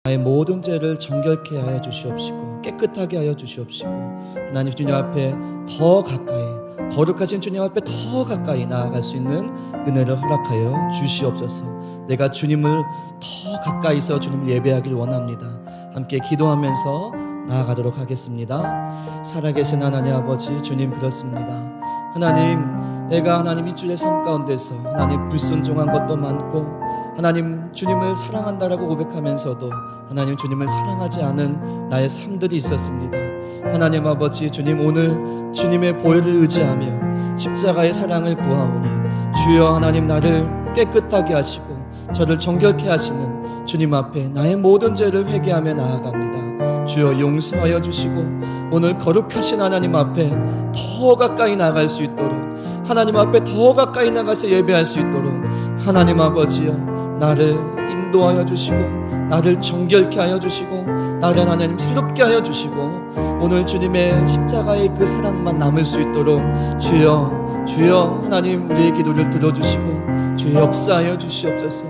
나의 모든 죄를 정결케 하여 주시옵시고 깨끗하게 하여 주시옵시고 하나님 주님 앞에 더 가까이 거룩하신 주님 앞에 더 가까이 나아갈 수 있는 은혜를 허락하여 주시옵소서. 내가 주님을 더 가까이서 주님을 예배하길 원합니다. 함께 기도하면서 나아가도록 하겠습니다. 살아계신 하나님 아버지, 주님 그렇습니다. 하나님, 내가 하나님 이 주의 삶 가운데서 하나님 불순종한 것도 많고 하나님 주님을 사랑한다라고 고백하면서도 하나님 주님을 사랑하지 않은 나의 삶들이 있었습니다. 하나님 아버지, 주님 오늘 주님의 보혈을 의지하며 십자가의 사랑을 구하오니 주여 하나님 나를 깨끗하게 하시고 저를 정결케 하시는 주님 앞에 나의 모든 죄를 회개하며 나아갑니다. 주여 용서하여 주시고 오늘 거룩하신 하나님 앞에 더 가까이 나갈 수 있도록 하나님 앞에 더 가까이 나가서 예배할 수 있도록 하나님 아버지여 나를 인도하여 주시고 나를 정결케 하여 주시고 나를 하나님 새롭게 하여 주시고 오늘 주님의 십자가의 그 사랑만 남을 수 있도록 주여 하나님 우리의 기도를 들어주시고 주의 역사하여 주시옵소서.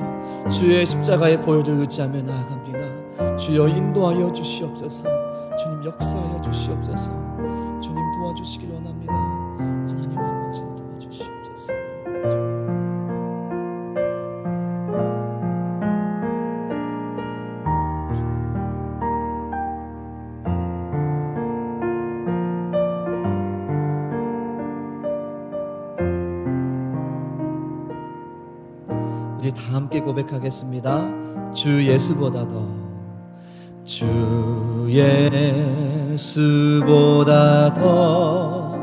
주의 십자가의 보혈을 의지하며 나아갑니다. 주여 인도하여 주시옵소서. 주님 역사하여 주시옵소서. 주님 도와주시길 원합니다. 하나님 아버지 도와주시옵소서. 우리 다 함께 고백하겠습니다. 주 예수보다 더, 주 예수보다 더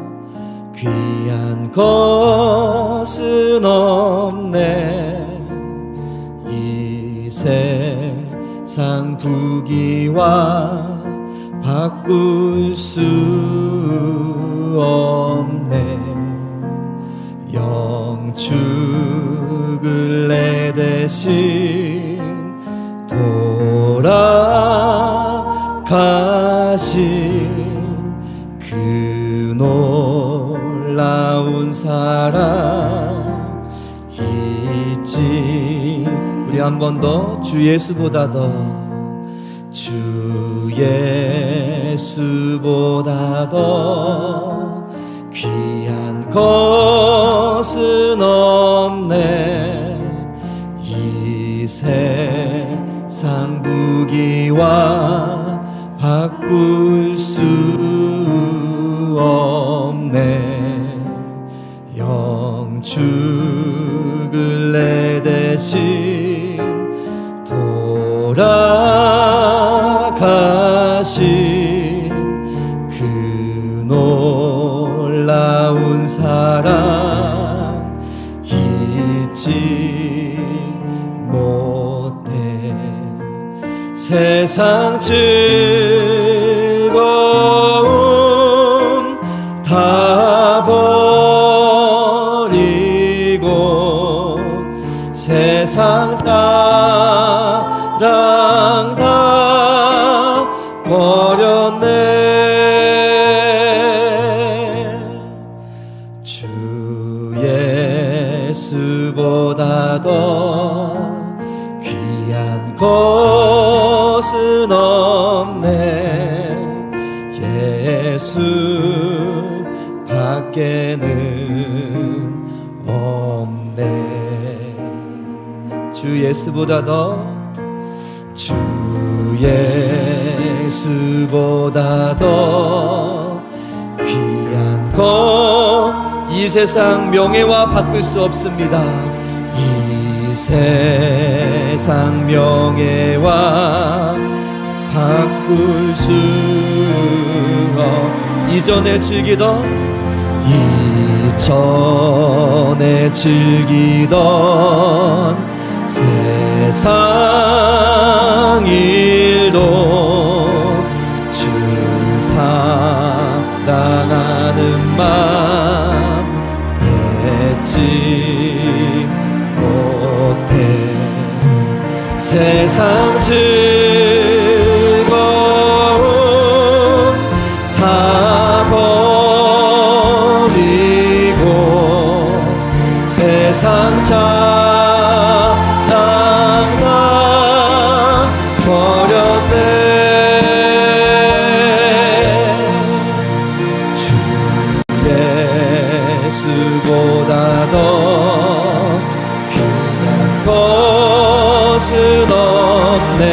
귀한 것은 없네. 이 세상 부귀와 바꿀 수 없네. 영축을 내 대신 돌아가신 그 놀라운 사랑 있지. 우리 한 번 더, 주 예수보다 더, 주 예수보다 더 귀한 것은 없네. 이 세상 부귀와 바꿀 수 없네. 영축을 내 대신 돌아가신 그 놀라운 사랑 잊지 못해. 세상 즐거움 다 버리고 세상 자랑 다 버렸네. 주 예수보다 더 귀한 것은 없네. 예수 밖에는 없네. 주 예수보다 더, 주 예수보다 더 귀한 것 이 세상 명예와 바꿀 수 없습니다. 이 세상 명예와 바꿀 수 이전에 즐기던 세상 일도 주 사랑하는 마음 잊지 못해. 세상 즐거움 다 버리고 세상 자랑 다 버려 없네.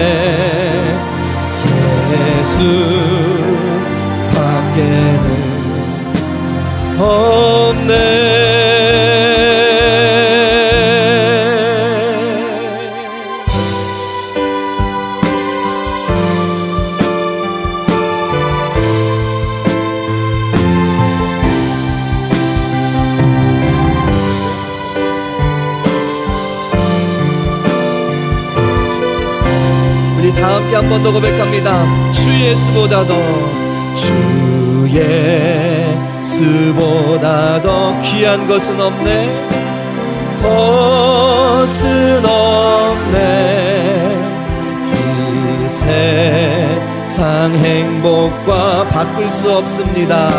예수 밖에는 없네. 우리 다 함께 한 번 더 고백합니다. 주 예수보다 더, 주 예수보다 더 귀한 것은 없네. 것은 없네. 이 세상 행복과 바꿀 수 없습니다.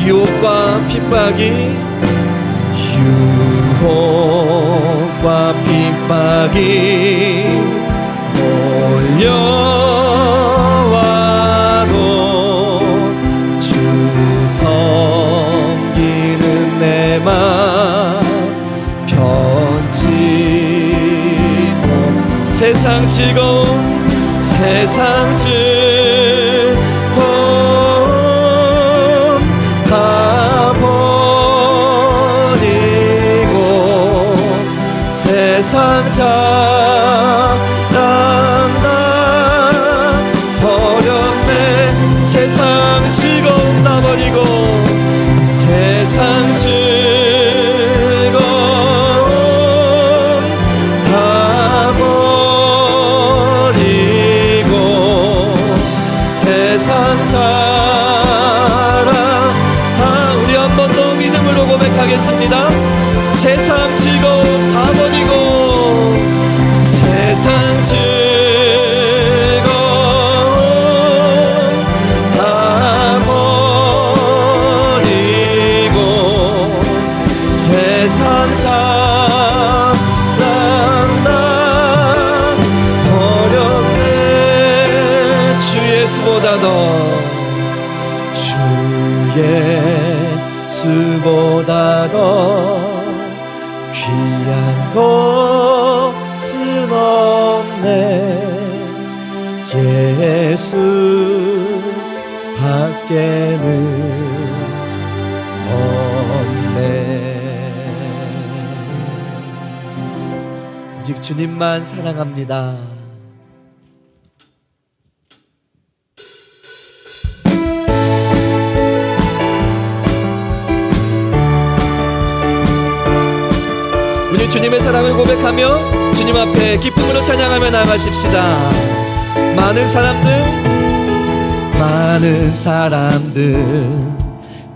유혹과 핍박이, 유혹과 핍박이 몰려와도 주 섬기는 내 맘 변치 못. 세상 즐거움, 세상 즐거움 다 버리고 세상 자랑 나 버렸네. 세상 즐거움 다 버리고 세상 즐거움 다 버리고 세상 자랑 다. 우리 한 번 더 믿음으로 고백하겠습니다. 세상 즐거움 다 버리고 세상 즐거움 다 버리고 세상 자랑 나 버렸네. 주 예수보다 더, 주 예수보다 더 귀한 것은 없네. 예수 밖에는 없네. 오직 주님만 사랑합니다. 우리 주님의 사랑을 고백하며 주님 앞에 기쁨으로 찬양하며 나가십시다. 많은 사람들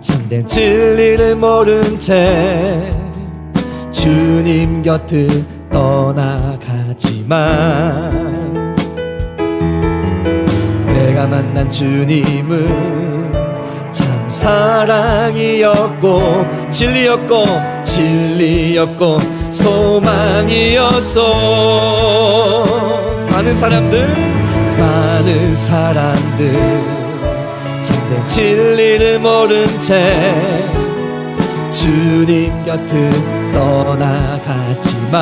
참된 진리를 모른 채 주님 곁을 떠나가지만 내가 만난 주님은 참 사랑이었고 진리였고 소망이었어. 많은 사람들 참된 진리를 모른 채 주님 곁을 떠나갔지만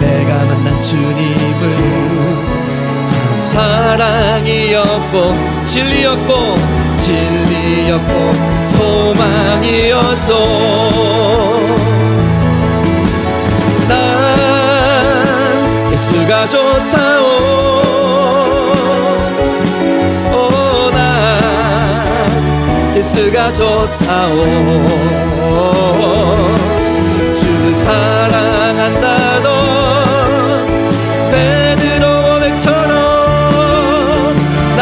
내가 만난 주님은 참 사랑이었고 진리였고 소망이었어. 난 예수가 좋다오. 난 예수가 좋다오. 주를 사랑한다던 베드로 고백처럼 난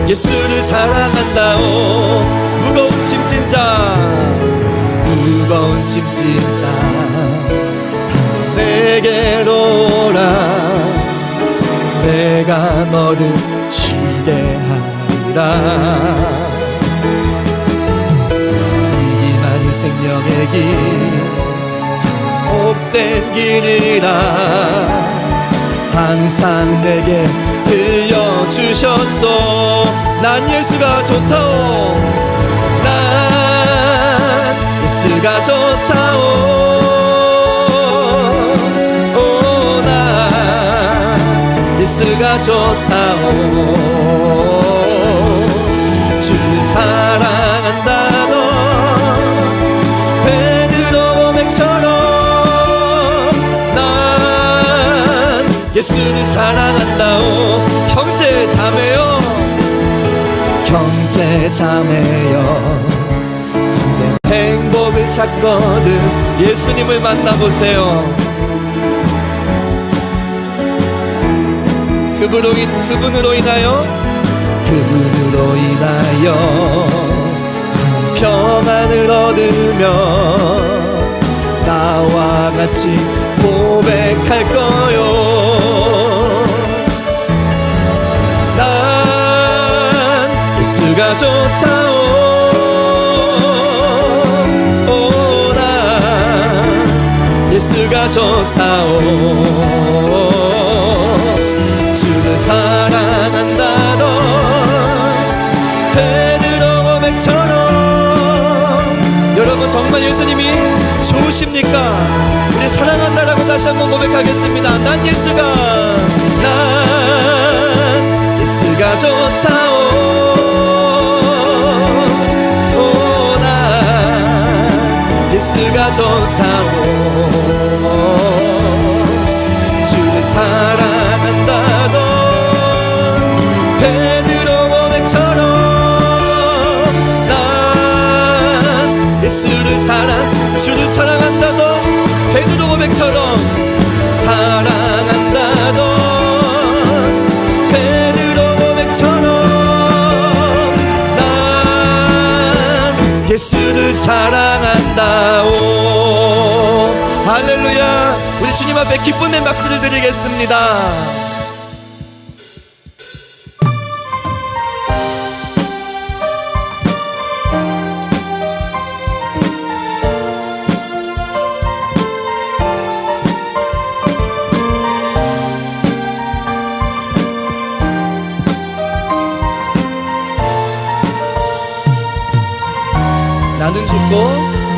예수를 사랑한다오. 무거운 짐진 자 다 내게로 오라. 내가 너를 쉬게 하리라. 이 많은 생명의 길 참 못된 길이라 항상 내게 들려주셨소. 난 예수가 좋다오. 난 예수가 좋다오. 예수가 좋다오. 주를 사랑한다던 베드로 고백처럼 난 예수를 사랑한다오. 형제 자매요, 형제 자매요, 참된 행복을 찾거든 예수님을 만나보세요. 그분으로 인하여 참 평안을 얻으며 나와 같이 고백할 거요. 난 예수가 좋다오. 난 예수가 좋다오. 주를 사랑한다던 베드로 고백처럼 여러분 정말 예수님이 좋으십니까? 우리 사랑한다라고 다시 한번 고백하겠습니다. 난 예수가 좋다오. 난 예수가 좋다오. 주를 사랑한다던 베드로 고백처럼 난 예수를 주를 사랑한다던 베드로 고백처럼 사랑한다던 베드로 고백처럼 난 예수를 사랑한다오. 할렐루야. 우리 주님 앞에 기쁨의 박수를 드리겠습니다.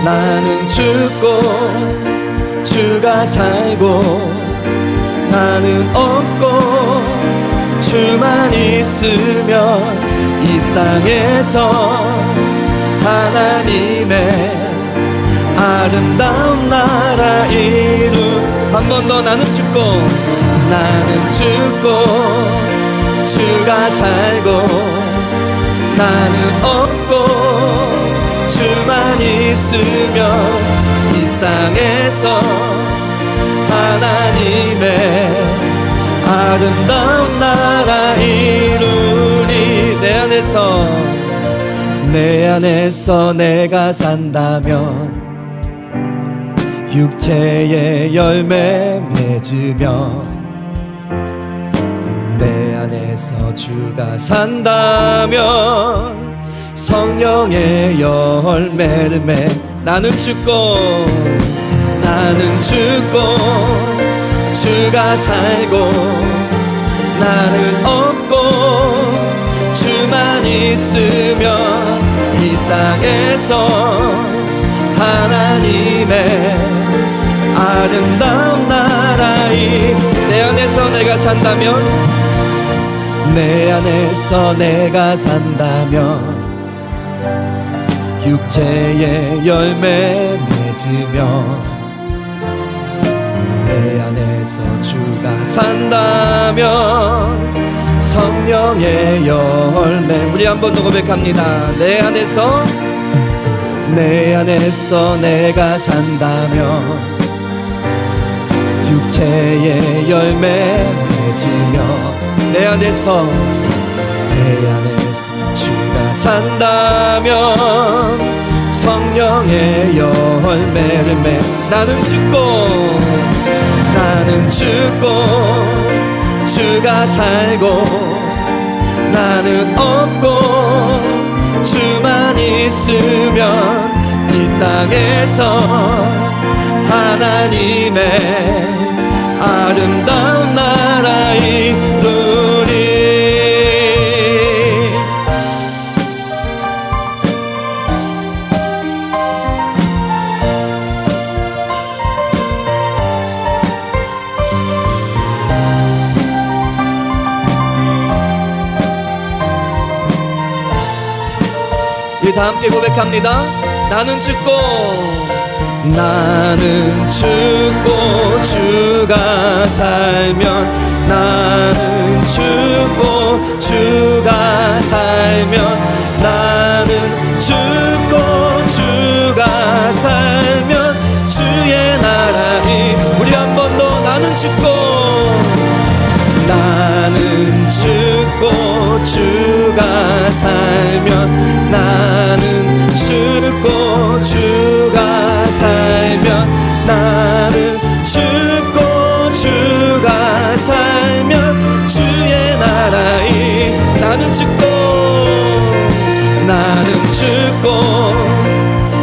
나는 죽고 주가 살고 나는 없고 주만 있으면 이 땅에서 하나님의 아름다운 나라 한 번 더. 나는 죽고 주가 살고 나는 없고 주만 있으면 이 땅에서 하나님의 아름다운 나라 이루리. 내 안에서 내가 산다면 육체의 열매 맺으며 내 안에서 주가 산다면 성령의 열매를 나는 죽고 주가 살고 나는 없고 주만 있으면 이 땅에서 하나님의 아름다운 나라 내 안에서 내가 산다면 육체의 열매 맺으며 내 안에서 주가 산다면 성령의 열매. 우리 한 번 더 고백합니다. 내 안에서 내가 산다면 육체의 열매 맺으며 내 안에서 주가 산다면 성령의 열매를 나는 죽고 주가 살고 나는 없고 주만 있으면 이 땅에서 하나님의 아름다운 나라 이루리. 다 함께 고백합니다. 나는 죽고 주가 살면, 나는 죽고 주가 살면, 나는 죽고 주가 살면 주의 나라니. 우리 한 번 더. 나는 죽고 주가 살면, 나는 죽고 주가 살면, 나는 죽고 주가 살면 주의 나라이. 나는 죽고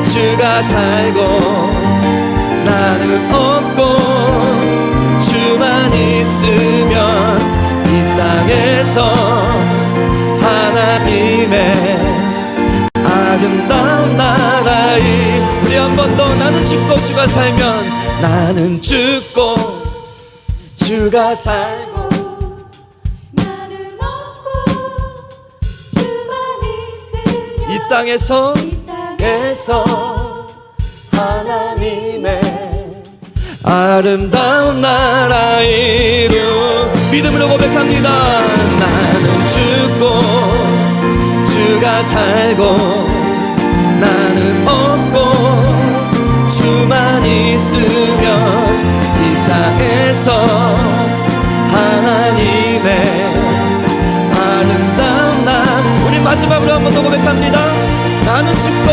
주가 살고, 나는 없고 주만 있으면 이 땅에서 하나님의 아름다운 나라이. 우리 한 번 더. 나는 죽고 주가 살면, 나는 죽고 주가 살고, 나는 없고 주만 있으면 이 땅에서 하나님의 아름다운 나라이루. 믿음으로 고백합니다. 나는 죽고 주가 살고, 나는 없고 주만 있으면 이 땅에서 하나님의 아름다운 날. 우리 마지막으로 한 번 더 고백합니다. 나는 죽고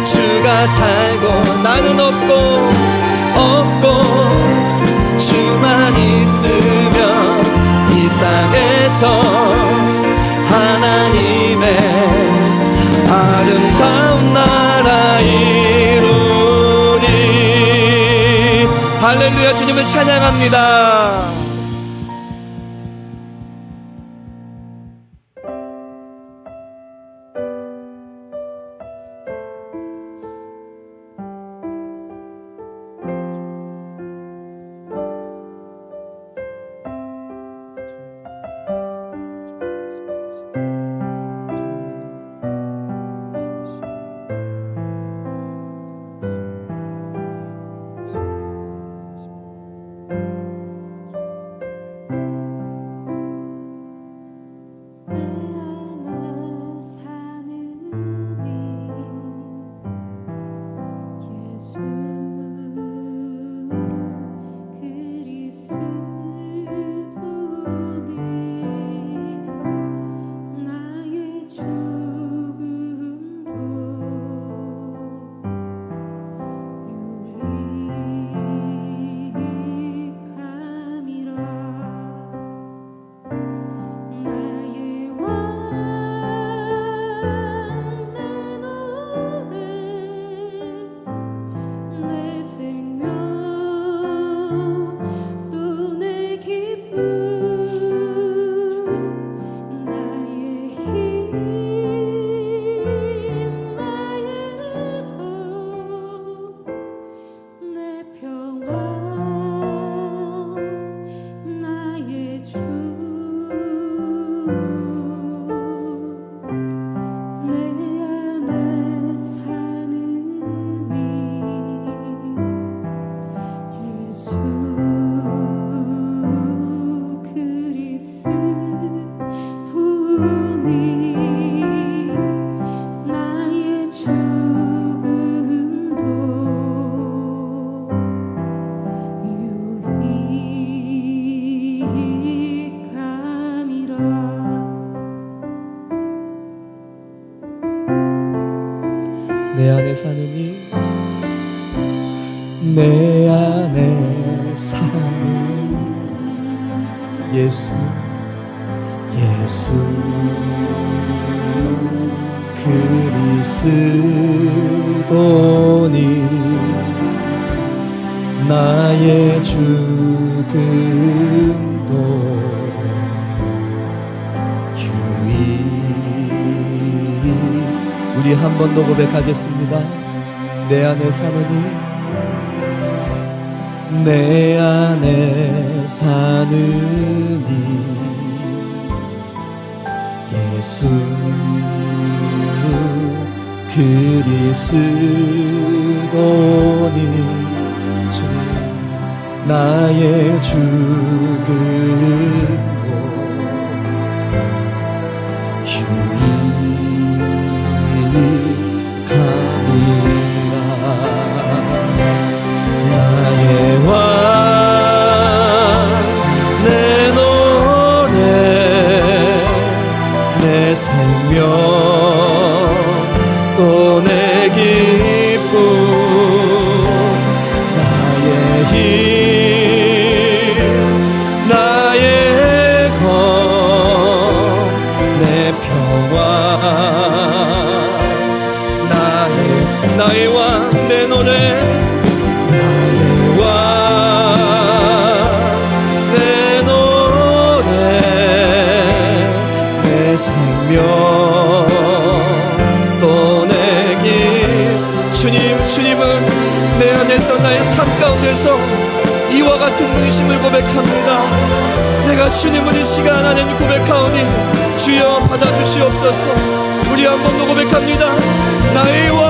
주가 살고, 나는 없고 주만 있으면 이 땅에서 하나님의 아름다운 나라 이루니. 할렐루야. 주님을 찬양합니다. 내 안에 사느니, 내 안에 사는 예수 그리스도니 나의 죽음도 유익. 우리 한 번 더 고백하겠습니다. 내 안에 사느니, 내 안에 사느니 예수 그리스도니 주님 나의 죽음도 유익함이라 나의 왕 내 노래 내 생명 또 내 기쁨 나의 힘 나의 검 내 평화 나의 왕 내 노래 나의 왕 내 노래 내 생명 또 내기 주님은 내 안에서 나의 삶 가운데서 이와 같은 의심을 고백합니다. 내가 주님을 이 시간 안에 고백하오니 주여 받아주시옵소서. 우리 한 번 더 고백합니다. 나의 왕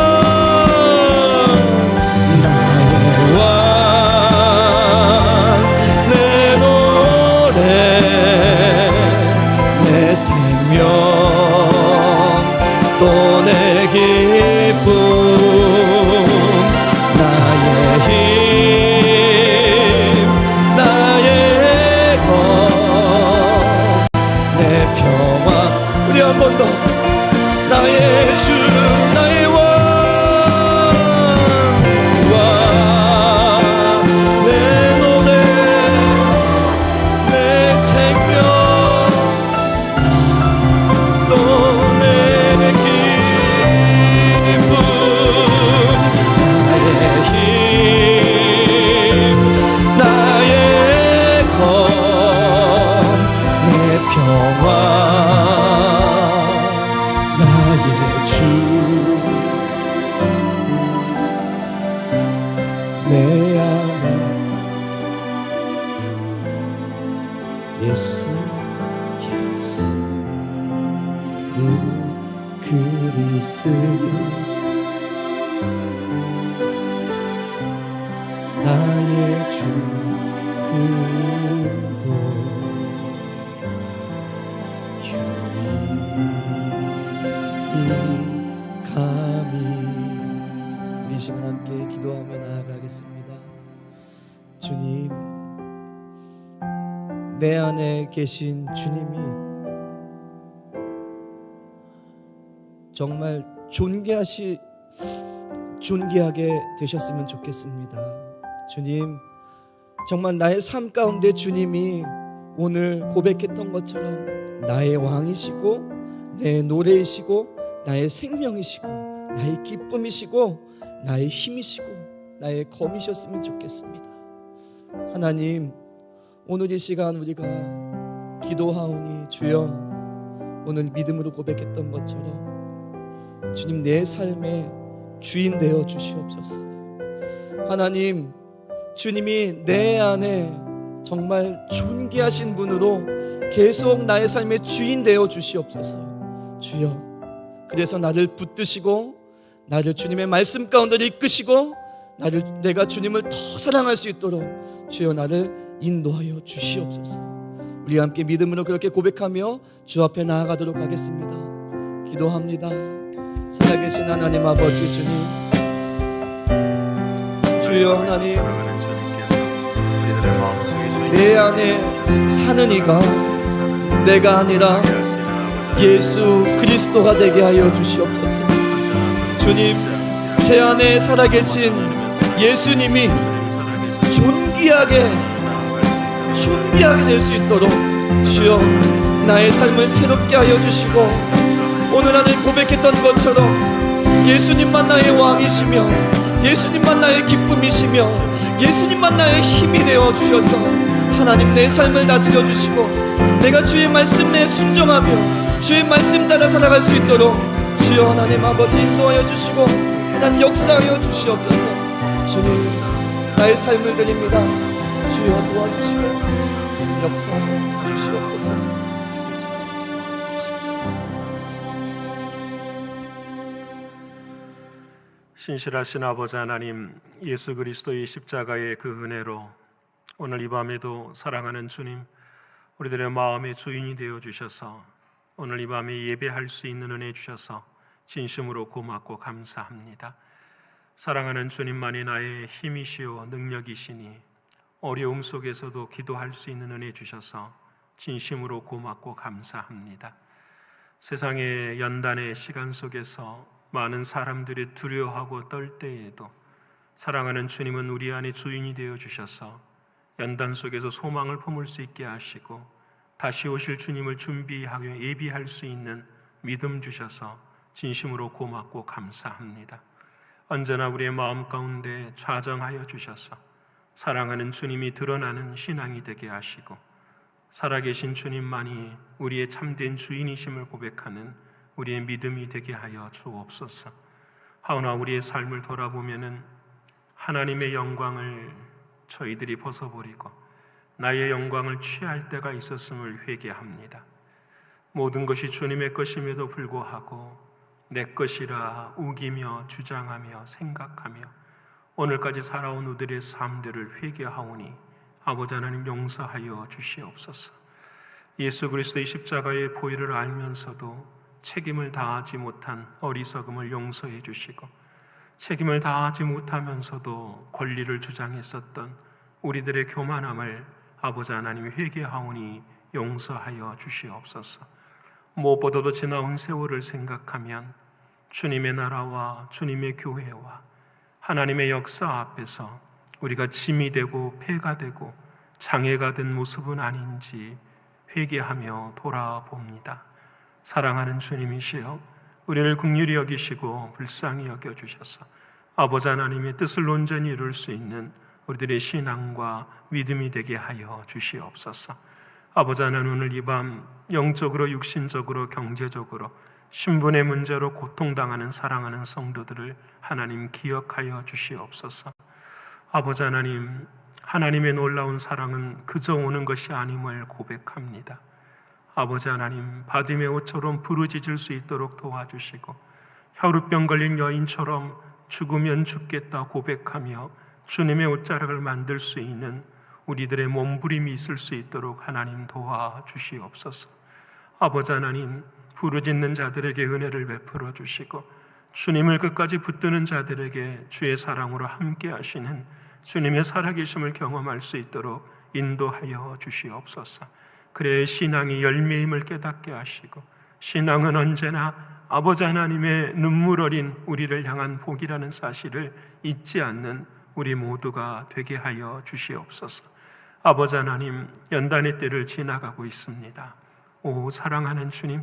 나의 왕 내 노래 내 생명 또 내 기쁨 나의 힘 나의 검 내 평화 우리 한 번 더 나의 주 나의 왕 내 노래 내 생명 또 내 기쁨 나의 힘 나의 검 내 평화 나의 주 내 안에 예수 그리스도 나의 죽음도 유익함이 우리 시간 함께 기도하며 나아가겠습니다. 주님 내 안에 계신 주님이 정말 존귀하게 되셨으면 좋겠습니다. 주님 정말 나의 삶 가운데 주님이 오늘 고백했던 것처럼 나의 왕이시고 내 노래이시고 나의 생명이시고 나의 기쁨이시고 나의 힘이시고 나의 검이셨으면 좋겠습니다. 하나님 오늘 이 시간 우리가 기도하오니 주여 오늘 믿음으로 고백했던 것처럼 주님 내 삶의 주인 되어 주시옵소서. 하나님 주님이 내 안에 정말 존귀하신 분으로 계속 나의 삶의 주인 되어 주시옵소서. 주여 그래서 나를 붙드시고 나를 주님의 말씀 가운데로 이끄시고 내가 주님을 더 사랑할 수 있도록 주여 나를 인도하여 주시옵소서. 우리 함께 믿음으로 그렇게 고백하며 주 앞에 나아가도록 하겠습니다. 기도합니다. 살아계신 하나님 아버지 주님, 주여 하나님 내 안에 사는 이가 내가 아니라 예수 그리스도가 되게 하여 주시옵소서. 주님 제 안에 살아계신 예수님이 존귀하게 될 수 있도록 주여 나의 삶을 새롭게 하여 주시고 오늘 하늘 고백했던 것처럼 예수님만 나의 왕이시며 예수님만 나의 기쁨이시며 예수님만 나의 힘이 되어 주셔서 하나님 내 삶을 다스려 주시고 내가 주의 말씀에 순종하며 주의 말씀 따라 살아갈 수 있도록 주여 하나님 아버지 인도하여 주시고 하나님 역사하여 주시옵소서. 주님 나의 삶을 드립니다. 주여 도와주시고 주님 역사하여 주시옵소서. 신실하신 아버지 하나님, 예수 그리스도의 십자가의 그 은혜로 오늘 이 밤에도 사랑하는 주님, 우리들의 마음의 주인이 되어 주셔서 오늘 이 밤에 예배할 수 있는 은혜 주셔서 진심으로 고맙고 감사합니다. 사랑하는 주님만이 나의 힘이시오 능력이시니 어려움 속에서도 기도할 수 있는 은혜 주셔서 진심으로 고맙고 감사합니다. 세상의 연단의 시간 속에서 많은 사람들이 두려워하고 떨 때에도 사랑하는 주님은 우리 안에 주인이 되어 주셔서 연단 속에서 소망을 품을 수 있게 하시고 다시 오실 주님을 준비하며 예비할 수 있는 믿음 주셔서 진심으로 고맙고 감사합니다. 언제나 우리의 마음 가운데 좌정하여 주셔서 사랑하는 주님이 드러나는 신앙이 되게 하시고 살아계신 주님만이 우리의 참된 주인이심을 고백하는 우리의 믿음이 되게 하여 주옵소서. 하오나 우리의 삶을 돌아보면은 하나님의 영광을 저희들이 벗어버리고 나의 영광을 취할 때가 있었음을 회개합니다. 모든 것이 주님의 것임에도 불구하고 내 것이라 우기며 주장하며 생각하며 오늘까지 살아온 우리들의 삶들을 회개하오니 아버지 하나님 용서하여 주시옵소서. 예수 그리스도의 십자가의 보혈을 알면서도 책임을 다하지 못한 어리석음을 용서해 주시고 책임을 다하지 못하면서도 권리를 주장했었던 우리들의 교만함을 아버지 하나님 회개하오니 용서하여 주시옵소서. 무엇보다도 지나온 세월을 생각하면 주님의 나라와 주님의 교회와 하나님의 역사 앞에서 우리가 짐이 되고 폐가 되고 장애가 된 모습은 아닌지 회개하며 돌아봅니다. 사랑하는 주님이시여 우리를 긍휼히 여기시고 불쌍히 여겨주셔서 아버지 하나님의 뜻을 온전히 이룰 수 있는 우리들의 신앙과 믿음이 되게 하여 주시옵소서. 아버지 하나님 오늘 이 밤 영적으로 육신적으로 경제적으로 신분의 문제로 고통당하는 사랑하는 성도들을 하나님 기억하여 주시옵소서. 아버지 하나님, 하나님의 놀라운 사랑은 그저 오는 것이 아님을 고백합니다. 아버지 하나님, 바디메오처럼 부르짖을 수 있도록 도와주시고 혈우병 걸린 여인처럼 죽으면 죽겠다 고백하며 주님의 옷자락을 만들 수 있는 우리들의 몸부림이 있을 수 있도록 하나님 도와주시옵소서. 아버지 하나님, 부르짖는 자들에게 은혜를 베풀어 주시고 주님을 끝까지 붙드는 자들에게 주의 사랑으로 함께 하시는 주님의 살아계심을 경험할 수 있도록 인도하여 주시옵소서. 그래야 신앙이 열매임을 깨닫게 하시고 신앙은 언제나 아버지 하나님의 눈물 어린 우리를 향한 복이라는 사실을 잊지 않는 우리 모두가 되게 하여 주시옵소서. 아버지 하나님, 연단의 때를 지나가고 있습니다. 오 사랑하는 주님,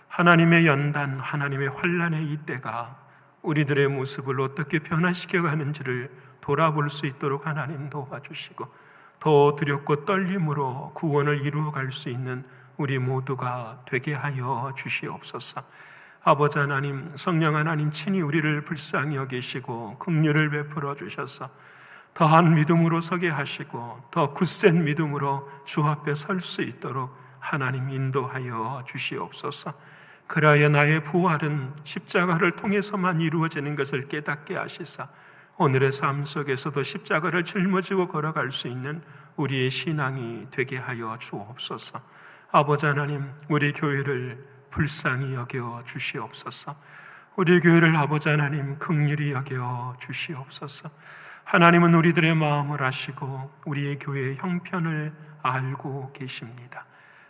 하나님의 연단, 하나님의 환난의 이 때가 우리들의 모습을 어떻게 변화시켜 가는지를 돌아볼 수 있도록 하나님 도와주시고 더 두렵고 떨림으로 구원을 이루어갈 수 있는 우리 모두가 되게 하여 주시옵소서. 아버지 하나님, 성령 하나님 친히 우리를 불쌍히 여기시고 긍휼을 베풀어 주셔서 더한 믿음으로 서게 하시고 더 굳센 믿음으로 주 앞에 설 수 있도록 하나님 인도하여 주시옵소서. 그라야 나의 부활은 십자가를 통해서만 이루어지는 것을 깨닫게 하시사 오늘의 삶 속에서도 십자가를 짊어지고 걸어갈 수 있는 우리의 신앙이 되게 하여 주옵소서. 아버지 하나님, 우리 교회를 불쌍히 여겨 주시옵소서. 우리 교회를 아버지 하나님 긍휼히 여겨 주시옵소서. 하나님은 우리들의 마음을 아시고 우리의 교회의 형편을 알고 계십니다.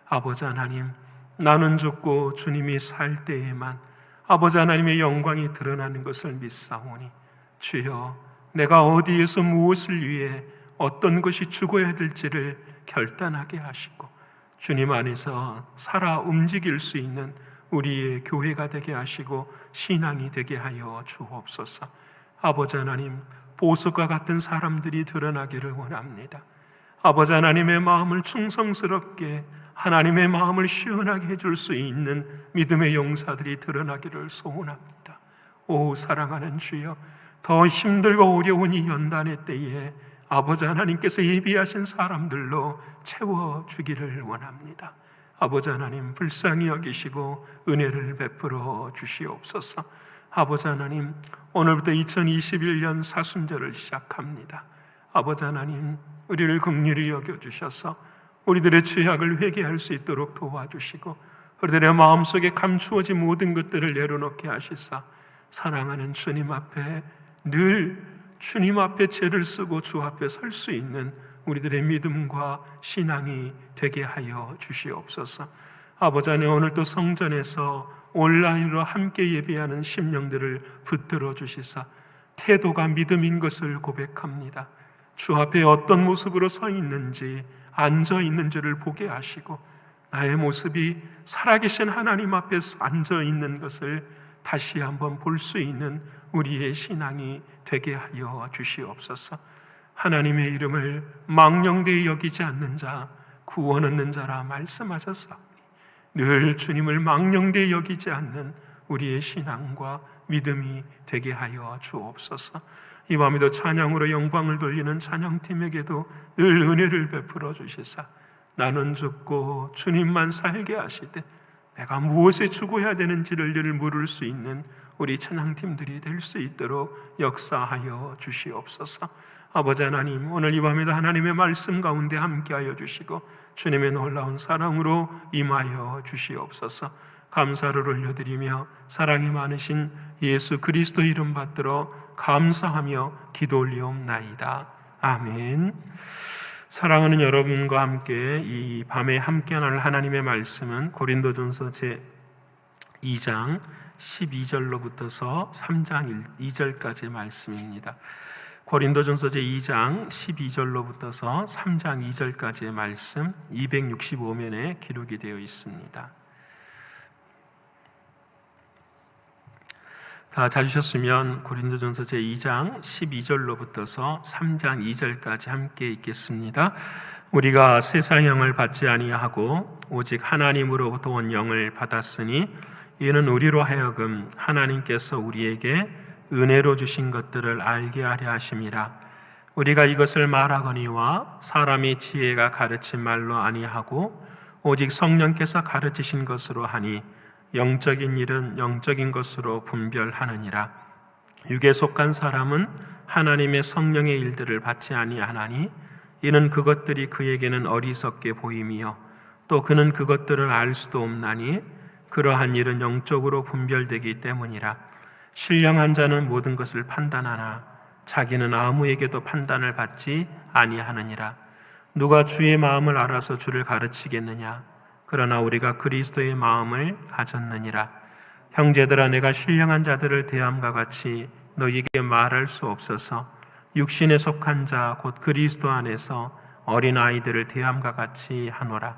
아버지 하나님, 나는 죽고 주님이 살 때에만 아버지 하나님의 영광이 드러나는 것을 믿사오니 주여, 내가 어디에서 무엇을 위해 어떤 것이 죽어야 될지를 결단하게 하시고 주님 안에서 살아 움직일 수 있는 우리의 교회가 되게 하시고 신앙이 되게 하여 주옵소서. 아버지 하나님, 보석과 같은 사람들이 드러나기를 원합니다. 아버지 하나님의 마음을 충성스럽게 하나님의 마음을 시원하게 해줄 수 있는 믿음의 용사들이 드러나기를 소원합니다. 오 사랑하는 주여, 더 힘들고 어려운 이 연단의 때에 아버지 하나님께서 예비하신 사람들로 채워주기를 원합니다. 아버지 하나님 불쌍히 여기시고 은혜를 베풀어 주시옵소서. 아버지 하나님, 오늘부터 2021년 사순절을 시작합니다. 아버지 하나님, 우리를 긍휼히 여겨주셔서 우리들의 죄악을 회개할 수 있도록 도와주시고 우리들의 마음속에 감추어진 모든 것들을 내려놓게 하시사 사랑하는 주님 앞에 늘 주님 앞에 죄를 쓰고 주 앞에 설 수 있는 우리들의 믿음과 신앙이 되게 하여 주시옵소서. 아버지 하나님, 오늘 또 성전에서 온라인으로 함께 예배하는 심령들을 붙들어 주시사 태도가 믿음인 것을 고백합니다. 주 앞에 어떤 모습으로 서 있는지 앉아 있는지를 보게 하시고 나의 모습이 살아계신 하나님 앞에 앉아 있는 것을 다시 한번 볼 수 있는 우리의 신앙이 되게 하여 주시옵소서. 하나님의 이름을 망령되이 여기지 않는 자 구원 얻는 자라 말씀하셨사오니 늘 주님을 망령되이 여기지 않는 우리의 신앙과 믿음이 되게 하여 주옵소서. 이 밤에도 찬양으로 영광을 돌리는 찬양팀에게도 늘 은혜를 베풀어 주시사 나는 죽고 주님만 살게 하시되 내가 무엇에 죽어야 되는지를 늘 물을 수 있는 우리 찬양팀들이 될 수 있도록 역사하여 주시옵소서. 아버지 하나님, 오늘 이 밤에도 하나님의 말씀 가운데 함께하여 주시고 주님의 놀라운 사랑으로 임하여 주시옵소서. 감사를 올려드리며 사랑이 많으신 예수 그리스도 이름 받들어 감사하며 기도 올리옵나이다. 아멘. 사랑하는 여러분과 함께 이 밤에 함께 나눌 하나님의 말씀은 고린도전서 제 2장 12절로부터서 3장 2절까지의 말씀입니다. 고린도전서 제 2장 12절로부터서 3장 2절까지의 말씀 265면에 기록이 되어 있습니다. 다 찾으셨으면 고린도전서 제 2장 12절로부터서 3장 2절까지 함께 읽겠습니다. 우리가 세상 영을 받지 아니하고 오직 하나님으로부터 온 영을 받았으니 이는 우리로 하여금 하나님께서 우리에게 은혜로 주신 것들을 알게 하려 하심이라. 우리가 이것을 말하거니와 사람의 지혜가 가르친 말로 아니하고 오직 성령께서 가르치신 것으로 하니 영적인 일은 영적인 것으로 분별하느니라. 육에 속한 사람은 하나님의 성령의 일들을 받지 아니하나니 이는 그것들이 그에게는 어리석게 보임이요 또 그는 그것들을 알 수도 없나니 그러한 일은 영적으로 분별되기 때문이라. 신령한 자는 모든 것을 판단하나 자기는 아무에게도 판단을 받지 아니하느니라. 누가 주의 마음을 알아서 주를 가르치겠느냐? 그러나 우리가 그리스도의 마음을 가졌느니라. 형제들아, 내가 신령한 자들을 대함과 같이 너희에게 말할 수 없어서 육신에 속한 자 곧 그리스도 안에서 어린 아이들을 대함과 같이 하노라.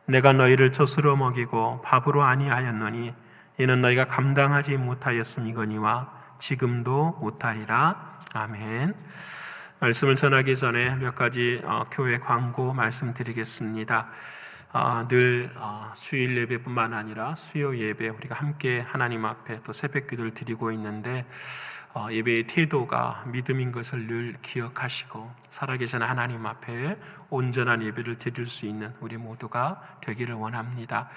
내가 너희를 젖으로 먹이고 밥으로 아니하였노니 이는 너희가 감당하지 못하였음이거니와 지금도 못하리라. 아멘. 말씀을 전하기 전에 몇 가지 교회 광고 말씀드리겠습니다. 늘 수요일 예배뿐만 아니라 수요 예배 우리가 함께 하나님 앞에 또 새벽 기도를 드리고 있는데 예배의 태도가 믿음인 것을 늘 기억하시고 살아계신 하나님 앞에 온전한 예배를 드릴 수 있는 우리 모두가 되기를 원합니다.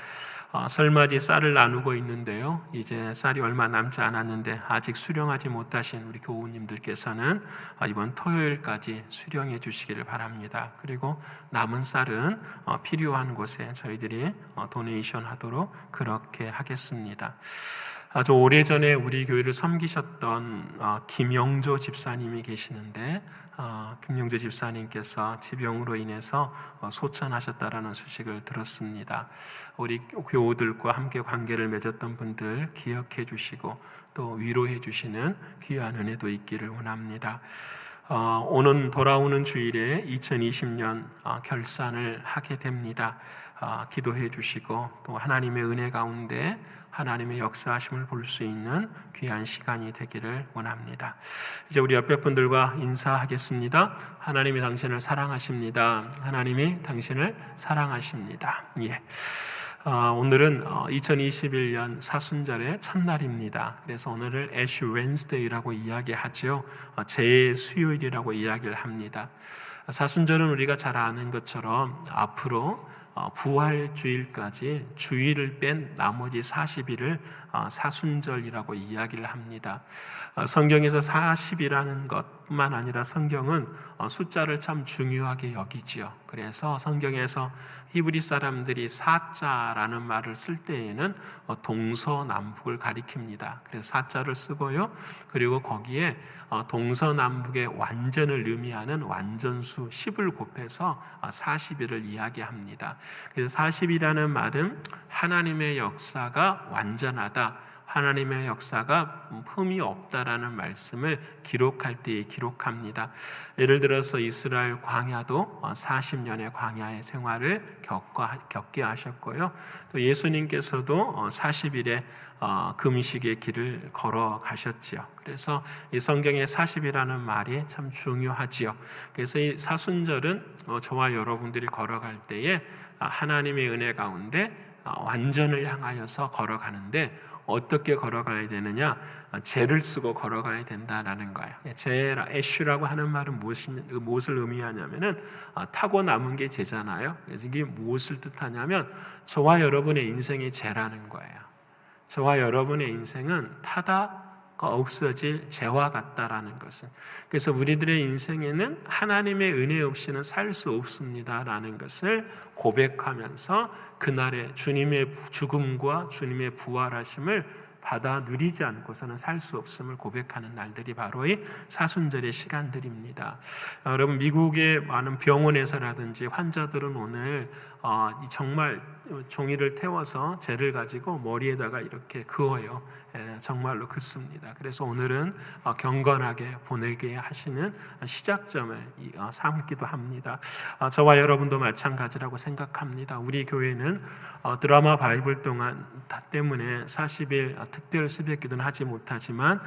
설맞이 쌀을 나누고 있는데요, 이제 쌀이 얼마 남지 않았는데 아직 수령하지 못하신 우리 교우님들께서는 이번 토요일까지 수령해 주시기를 바랍니다. 그리고 남은 쌀은 필요한 곳에 저희들이 도네이션 하도록 그렇게 하겠습니다. 아주 오래전에 우리 교회를 섬기셨던 김영조 집사님이 계시는데 김영조 집사님께서 지병으로 인해서 소천하셨다라는 소식을 들었습니다. 우리 교우들과 함께 관계를 맺었던 분들 기억해 주시고 또 위로해 주시는 귀한 은혜도 있기를 원합니다. 오는 돌아오는 주일에 2020년 결산을 하게 됩니다. 기도해 주시고 또 하나님의 은혜 가운데 하나님의 역사하심을 볼 수 있는 귀한 시간이 되기를 원합니다. 이제 우리 옆에 분들과 인사하겠습니다. 하나님이 당신을 사랑하십니다. 하나님이 당신을 사랑하십니다. 예. 오늘은 2021년 사순절의 첫날입니다. 그래서 오늘을 애쉬 웬스데이라고 이야기하죠. 제 수요일이라고 이야기를 합니다. 사순절은 우리가 잘 아는 것처럼 앞으로 부활 주일까지 주일을 뺀 나머지 40일을 사순절이라고 이야기를 합니다. 성경에서 40이라는 것뿐만 아니라 성경은 숫자를 참 중요하게 여기지요. 그래서 성경에서 히브리 사람들이 사자라는 말을 쓸 때에는 동서남북을 가리킵니다. 그래서 사자를 쓰고요. 그리고 거기에 동서남북의 완전을 의미하는 완전수 10을 곱해서 40일을 이야기합니다. 그래서 40이라는 말은 하나님의 역사가 완전하다, 하나님의 역사가 흠이 없다라는 말씀을 기록할 때에 기록합니다. 예를 들어서 이스라엘 광야도 40년의 광야의 생활을 겪게 하셨고요. 또 예수님께서도 40일의 금식의 길을 걸어가셨지요. 그래서 이 성경의 40이라는 말이 참 중요하지요. 그래서 이 사순절은 저와 여러분들이 걸어갈 때에 하나님의 은혜 가운데 완전을 향하여서 걸어가는데 어떻게 걸어가야 되느냐? 죄를 쓰고 걸어가야 된다라는 거예요. 애쉬라고 하는 말은 무엇을 의미하냐면은 타고 남은 게 죄잖아요. 그래서 이게 무엇을 뜻하냐면 저와 여러분의 인생이 죄라는 거예요. 저와 여러분의 인생은 타다가 없어질 죄와 같다라는 것은, 그래서 우리들의 인생에는 하나님의 은혜 없이는 살 수 없습니다라는 것을 고백하면서 그날의 주님의 죽음과 주님의 부활하심을 받아 누리지 않고서는 살 수 없음을 고백하는 날들이 바로 이 사순절의 시간들입니다. 여러분, 미국의 많은 병원에서라든지 환자들은 오늘 정말 종이를 태워서 재를 가지고 머리에다가 이렇게 그어요. 정말로 긋습니다. 그래서 오늘은 경건하게 보내게 하시는 시작점을 삼기도 합니다. 저와 여러분도 마찬가지라고 생각합니다. 우리 교회는 드라마 바이블 동안 때문에 40일 특별 새벽기도는 하지 못하지만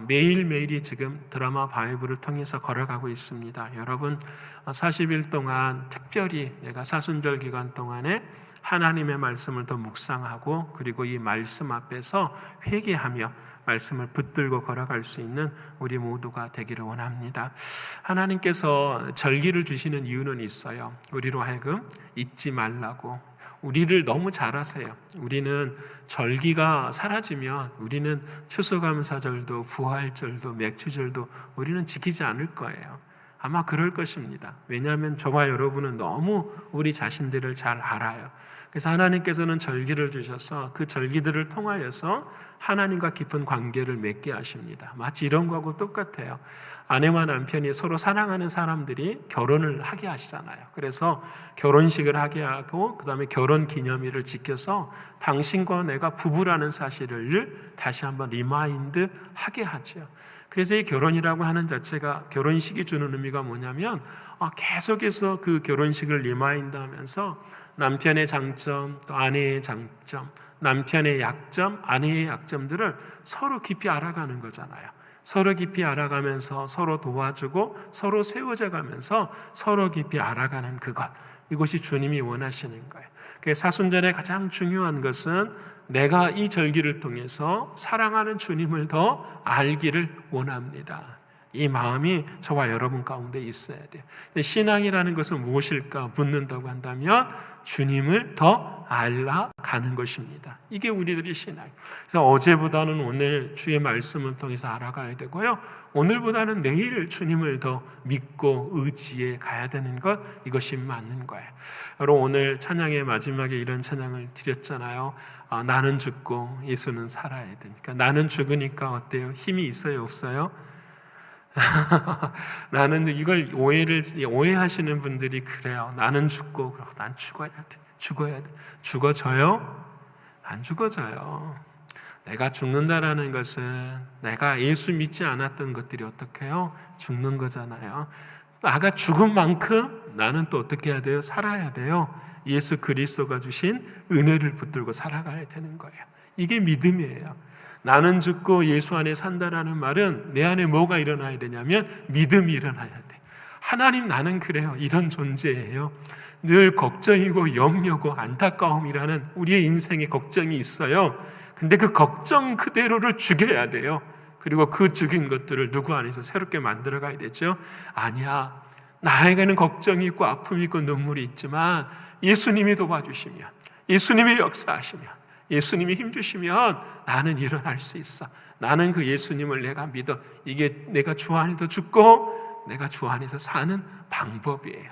매일매일이 지금 드라마 바이블을 통해서 걸어가고 있습니다. 여러분, 40일 동안 특별히 내가 사순절 기간 동안에 하나님의 말씀을 더 묵상하고 그리고 이 말씀 앞에서 회개하며 말씀을 붙들고 걸어갈 수 있는 우리 모두가 되기를 원합니다. 하나님께서 절기를 주시는 이유는 있어요. 우리로 하여금 잊지 말라고. 우리를 너무 잘 아세요. 우리는 절기가 사라지면 우리는 추수감사절도 부활절도 맥주절도 우리는 지키지 않을 거예요. 아마 그럴 것입니다. 왜냐하면 저와 여러분은 너무 우리 자신들을 잘 알아요. 그래서 하나님께서는 절기를 주셔서 그 절기들을 통하여서 하나님과 깊은 관계를 맺게 하십니다. 마치 이런 거하고 똑같아요. 아내와 남편이 서로 사랑하는 사람들이 결혼을 하게 하시잖아요. 그래서 결혼식을 하게 하고 그 다음에 결혼 기념일을 지켜서 당신과 내가 부부라는 사실을 다시 한번 리마인드 하게 하죠. 그래서 이 결혼이라고 하는 자체가, 결혼식이 주는 의미가 뭐냐면 계속해서 그 결혼식을 리마인드 하면서 남편의 장점, 또 아내의 장점, 남편의 약점, 아내의 약점들을 서로 깊이 알아가는 거잖아요. 서로 깊이 알아가면서 서로 도와주고 서로 세워져 가면서 서로 깊이 알아가는 그것, 이것이 주님이 원하시는 거예요. 그래서 사순절의 가장 중요한 것은 내가 이 절기를 통해서 사랑하는 주님을 더 알기를 원합니다. 이 마음이 저와 여러분 가운데 있어야 돼요. 신앙이라는 것은 무엇일까 묻는다고 한다면 주님을 더 알아가는 것입니다. 이게 우리들의 신앙. 그래서 어제보다는 오늘 주의 말씀을 통해서 알아가야 되고요. 오늘보다는 내일 주님을 더 믿고 의지해 가야 되는 것, 이것이 맞는 거예요. 여러분, 오늘 찬양의 마지막에 이런 찬양을 드렸잖아요. 나는 죽고 예수는 살아야 되니까. 나는 죽으니까 어때요? 힘이 있어요, 없어요? 나는 이걸 오해하시는 분들이 그래요. 나는 죽고 난 죽어야 돼. 죽어져요? 안 죽어져요. 내가 죽는다라는 것은 내가 예수 믿지 않았던 것들이 어떻게 해요? 죽는 거잖아요. 나가 죽은 만큼 나는 또 어떻게 해야 돼요? 살아야 돼요. 예수 그리스도가 주신 은혜를 붙들고 살아가야 되는 거예요. 이게 믿음이에요. 나는 죽고 예수 안에 산다라는 말은 내 안에 뭐가 일어나야 되냐면 믿음이 일어나야 돼. 하나님, 나는 그래요. 이런 존재예요. 늘 걱정이고 염려고 안타까움이라는 우리의 인생에 걱정이 있어요. 근데 그 걱정 그대로를 죽여야 돼요. 그리고 그 죽인 것들을 누구 안에서 새롭게 만들어가야 되죠. 아니야, 나에게는 걱정이 있고 아픔이 있고 눈물이 있지만 예수님이 도와주시면, 예수님이 역사하시면, 예수님이 힘주시면 나는 일어날 수 있어. 나는 그 예수님을 내가 믿어. 이게 내가 주 안에서 죽고 내가 주 안에서 사는 방법이에요.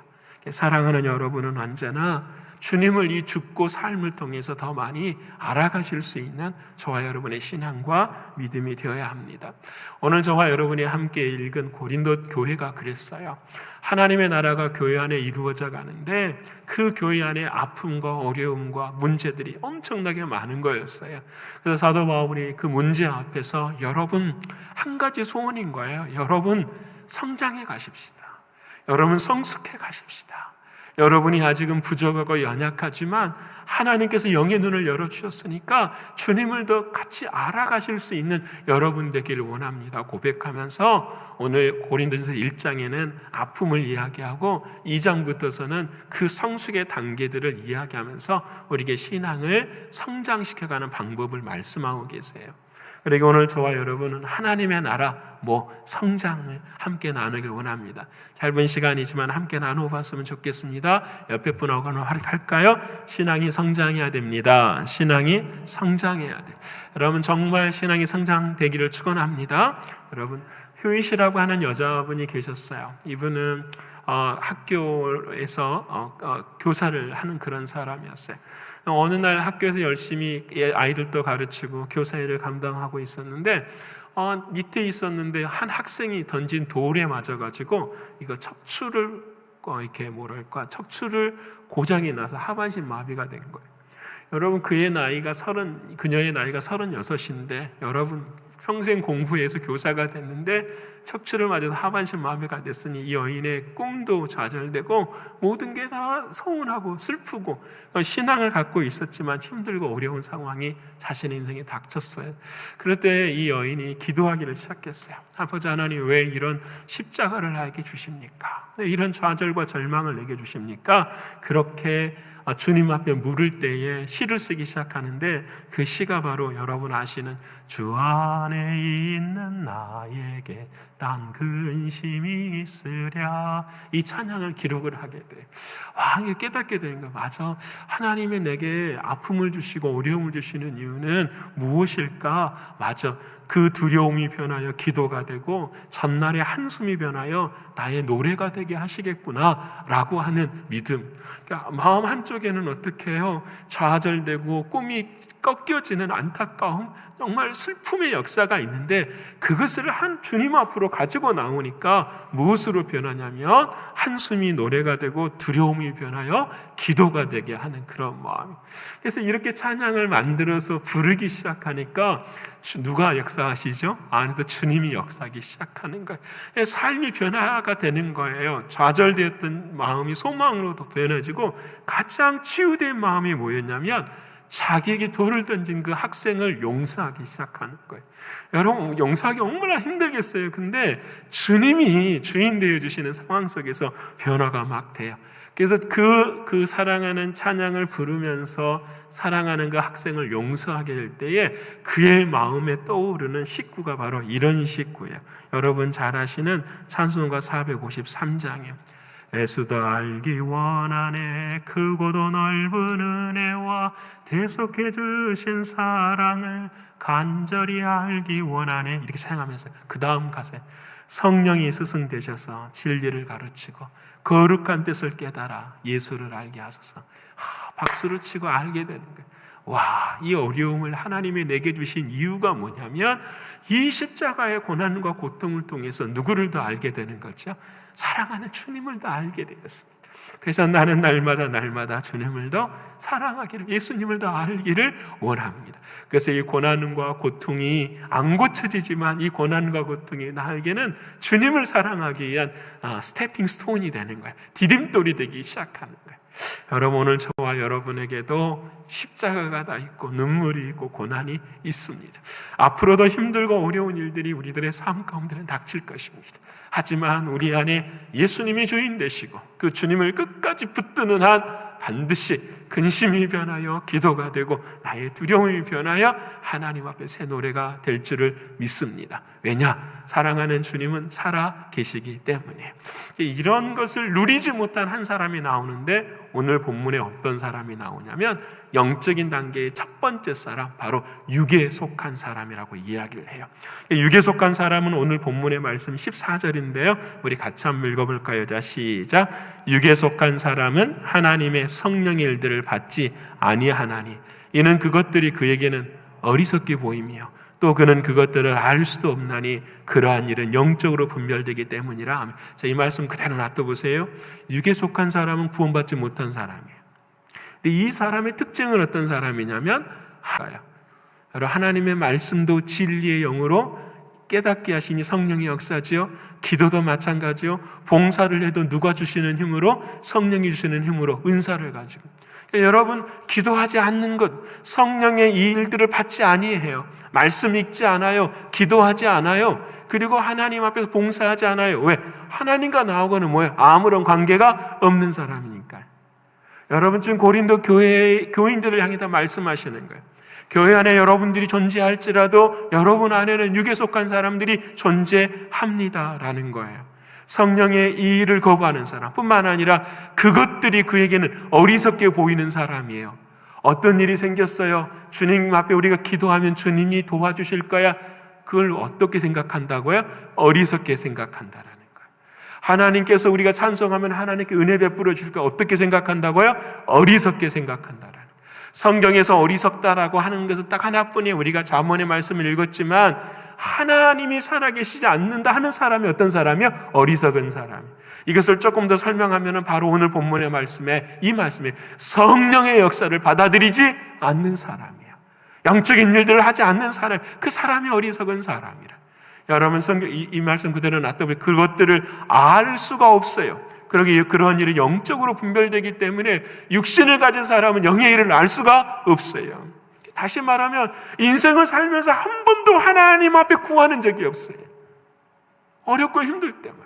사랑하는 여러분은 언제나 주님을 이 죽고 삶을 통해서 더 많이 알아가실 수 있는 저와 여러분의 신앙과 믿음이 되어야 합니다. 오늘 저와 여러분이 함께 읽은 고린도 교회가 그랬어요. 하나님의 나라가 교회 안에 이루어져 가는데 그 교회 안에 아픔과 어려움과 문제들이 엄청나게 많은 거였어요. 그래서 사도 바울이 그 문제 앞에서 여러분 한 가지 소원인 거예요. 여러분 성장해 가십시다. 여러분 성숙해 가십시다. 여러분이 아직은 부족하고 연약하지만 하나님께서 영의 눈을 열어주셨으니까 주님을 더 같이 알아가실 수 있는 여러분 되기를 원합니다 고백하면서 오늘 고린도전서 1장에는 아픔을 이야기하고 2장부터서는 그 성숙의 단계들을 이야기하면서 우리에게 신앙을 성장시켜가는 방법을 말씀하고 계세요. 그리고 오늘 저와 여러분은 하나님의 나라, 성장을 함께 나누길 원합니다. 짧은 시간이지만 함께 나누어 봤으면 좋겠습니다. 옆에 분하고 할까요? 신앙이 성장해야 됩니다. 신앙이 성장해야 돼요. 여러분 정말 신앙이 성장되기를 축원합니다. 여러분 효이시라고 하는 여자분이 계셨어요. 이분은 학교에서 교사를 하는 그런 사람이었어요. 어느 날 학교에서 열심히 아이들도 가르치고 교사 일을 감당하고 있었는데 밑에 있었는데 한 학생이 던진 돌에 맞아가지고 이거 척추를 고장이 나서 하반신 마비가 된 거예요. 여러분 그녀의 나이가 36인데 여러분 평생 공부해서 교사가 됐는데 척추를 맞아서 하반신 마비가 됐으니 이 여인의 꿈도 좌절되고 모든 게 다 서운하고 슬프고 신앙을 갖고 있었지만 힘들고 어려운 상황이 자신의 인생에 닥쳤어요. 그럴 때 이 여인이 기도하기를 시작했어요. 아버지 하나님 왜 이런 십자가를 나에게 주십니까? 왜 이런 좌절과 절망을 내게 주십니까? 그렇게 주님 앞에 물을 때에 시를 쓰기 시작하는데 그 시가 바로 여러분 아시는 주 안에 있는 나에게 딴 근심이 있으랴 이 찬양을 기록을 하게 돼. 이게 깨닫게 되는 거야. 맞아. 하나님이 내게 아픔을 주시고 어려움을 주시는 이유는 무엇일까? 맞아. 그 두려움이 변하여 기도가 되고 전날의 한숨이 변하여 나의 노래가 되게 하시겠구나 라고 하는 믿음. 그러니까 마음 한쪽에는 어떻게 해요? 좌절되고 꿈이 꺾여지는 안타까움, 정말 슬픔의 역사가 있는데 그것을 한 주님 앞으로 가지고 나오니까 무엇으로 변하냐면 한숨이 노래가 되고 두려움이 변하여 기도가 되게 하는 그런 마음. 그래서 이렇게 찬양을 만들어서 부르기 시작하니까 누가 역사하시죠? 안에도 주님이 역사하기 시작하는 거예요. 삶이 변화가 되는 거예요. 좌절되었던 마음이 소망으로 변해지고 가장 치유된 마음이 뭐였냐면 자기에게 돌을 던진 그 학생을 용서하기 시작하는 거예요. 여러분 용서하기 얼마나 힘들겠어요. 근데 주님이 주인 되어주시는 상황 속에서 변화가 막 돼요. 그래서 그 사랑하는 찬양을 부르면서 사랑하는 그 학생을 용서하게 될 때에 그의 마음에 떠오르는 식구가 바로 이런 식구예요. 여러분 잘 아시는 찬송가 453장이에요. 애쓰다 알기 원하네 크고도 넓은 은혜와 대속해 주신 사랑을 간절히 알기 원하네 이렇게 사용하면서 그 다음 가사에 성령이 스승되셔서 진리를 가르치고 거룩한 뜻을 깨달아 예수를 알게 하소서. 박수를 치고 알게 되는 거예요. 와, 이 어려움을 하나님이 내게 주신 이유가 뭐냐면 이 십자가의 고난과 고통을 통해서 누구를 더 알게 되는 거죠? 사랑하는 주님을 더 알게 되었습니다. 그래서 나는 날마다 주님을 더 사랑하기를, 예수님을 더 알기를 원합니다. 그래서 이 고난과 고통이 안 고쳐지지만 이 고난과 고통이 나에게는 주님을 사랑하기 위한 스태핑 스톤이 되는 거예요. 디딤돌이 되기 시작하는 거예요. 여러분 오늘 저와 여러분에게도 십자가가 다 있고 눈물이 있고 고난이 있습니다. 앞으로도 힘들고 어려운 일들이 우리들의 삶 가운데는 닥칠 것입니다. 하지만 우리 안에 예수님이 주인 되시고 그 주님을 끝까지 붙드는 한 반드시 근심이 변하여 기도가 되고 나의 두려움이 변하여 하나님 앞에 새 노래가 될 줄을 믿습니다. 왜냐? 사랑하는 주님은 살아 계시기 때문에. 이런 것을 누리지 못한 한 사람이 나오는데 오늘 본문에 어떤 사람이 나오냐면 영적인 단계의 첫 번째 사람, 바로 육에 속한 사람이라고 이야기를 해요. 육에 속한 사람은 오늘 본문의 말씀 14절인데요. 우리 같이 한번 읽어볼까요? 자, 시작. 육에 속한 사람은 하나님의 성령의 일들을 받지 아니하나니 이는 그것들이 그에게는 어리석게 보이며 또 그는 그것들을 알 수도 없나니 그러한 일은 영적으로 분별되기 때문이라. 자, 이 말씀 그대로 놔둬보세요. 육에 속한 사람은 구원받지 못한 사람이에요. 근데 이 사람의 특징은 어떤 사람이냐면 하나님의 말씀도 진리의 영으로 깨닫게 하시니 성령의 역사지요. 기도도 마찬가지요. 봉사를 해도 누가 주시는 힘으로? 성령이 주시는 힘으로 은사를 가지고. 여러분, 기도하지 않는 것, 성령의 이 일들을 받지 아니해요. 말씀 읽지 않아요. 기도하지 않아요. 그리고 하나님 앞에서 봉사하지 않아요. 왜? 하나님과 나하고는 뭐예요? 아무런 관계가 없는 사람이니까요. 여러분, 지금 고린도 교인들을 향해 다 말씀하시는 거예요. 교회 안에 여러분들이 존재할지라도 여러분 안에는 육에 속한 사람들이 존재합니다라는 거예요. 성령의 이 일을 거부하는 사람뿐만 아니라 그것들이 그에게는 어리석게 보이는 사람이에요. 어떤 일이 생겼어요? 주님 앞에 우리가 기도하면 주님이 도와주실 거야. 그걸 어떻게 생각한다고요? 어리석게 생각한다라는 거예요. 하나님께서 우리가 찬송하면 하나님께 은혜 베풀어 줄 거야. 어떻게 생각한다고요? 어리석게 생각한다라는 거예요. 성경에서 어리석다라고 하는 것은 딱 하나뿐이에요. 우리가 잠언의 말씀을 읽었지만 하나님이 살아계시지 않는다 하는 사람이 어떤 사람이요? 어리석은 사람. 이것을 조금 더 설명하면 바로 오늘 본문의 말씀에 이 말씀에 성령의 역사를 받아들이지 않는 사람이에요. 영적인 일들을 하지 않는 사람, 그 사람이 어리석은 사람이라. 여러분, 성경 이 말씀 그대로 놔두면 그것들을 알 수가 없어요. 그런 일이 영적으로 분별되기 때문에 육신을 가진 사람은 영의 일을 알 수가 없어요. 다시 말하면 인생을 살면서 한 번도 하나님 앞에 구하는 적이 없어요. 어렵고 힘들 때만.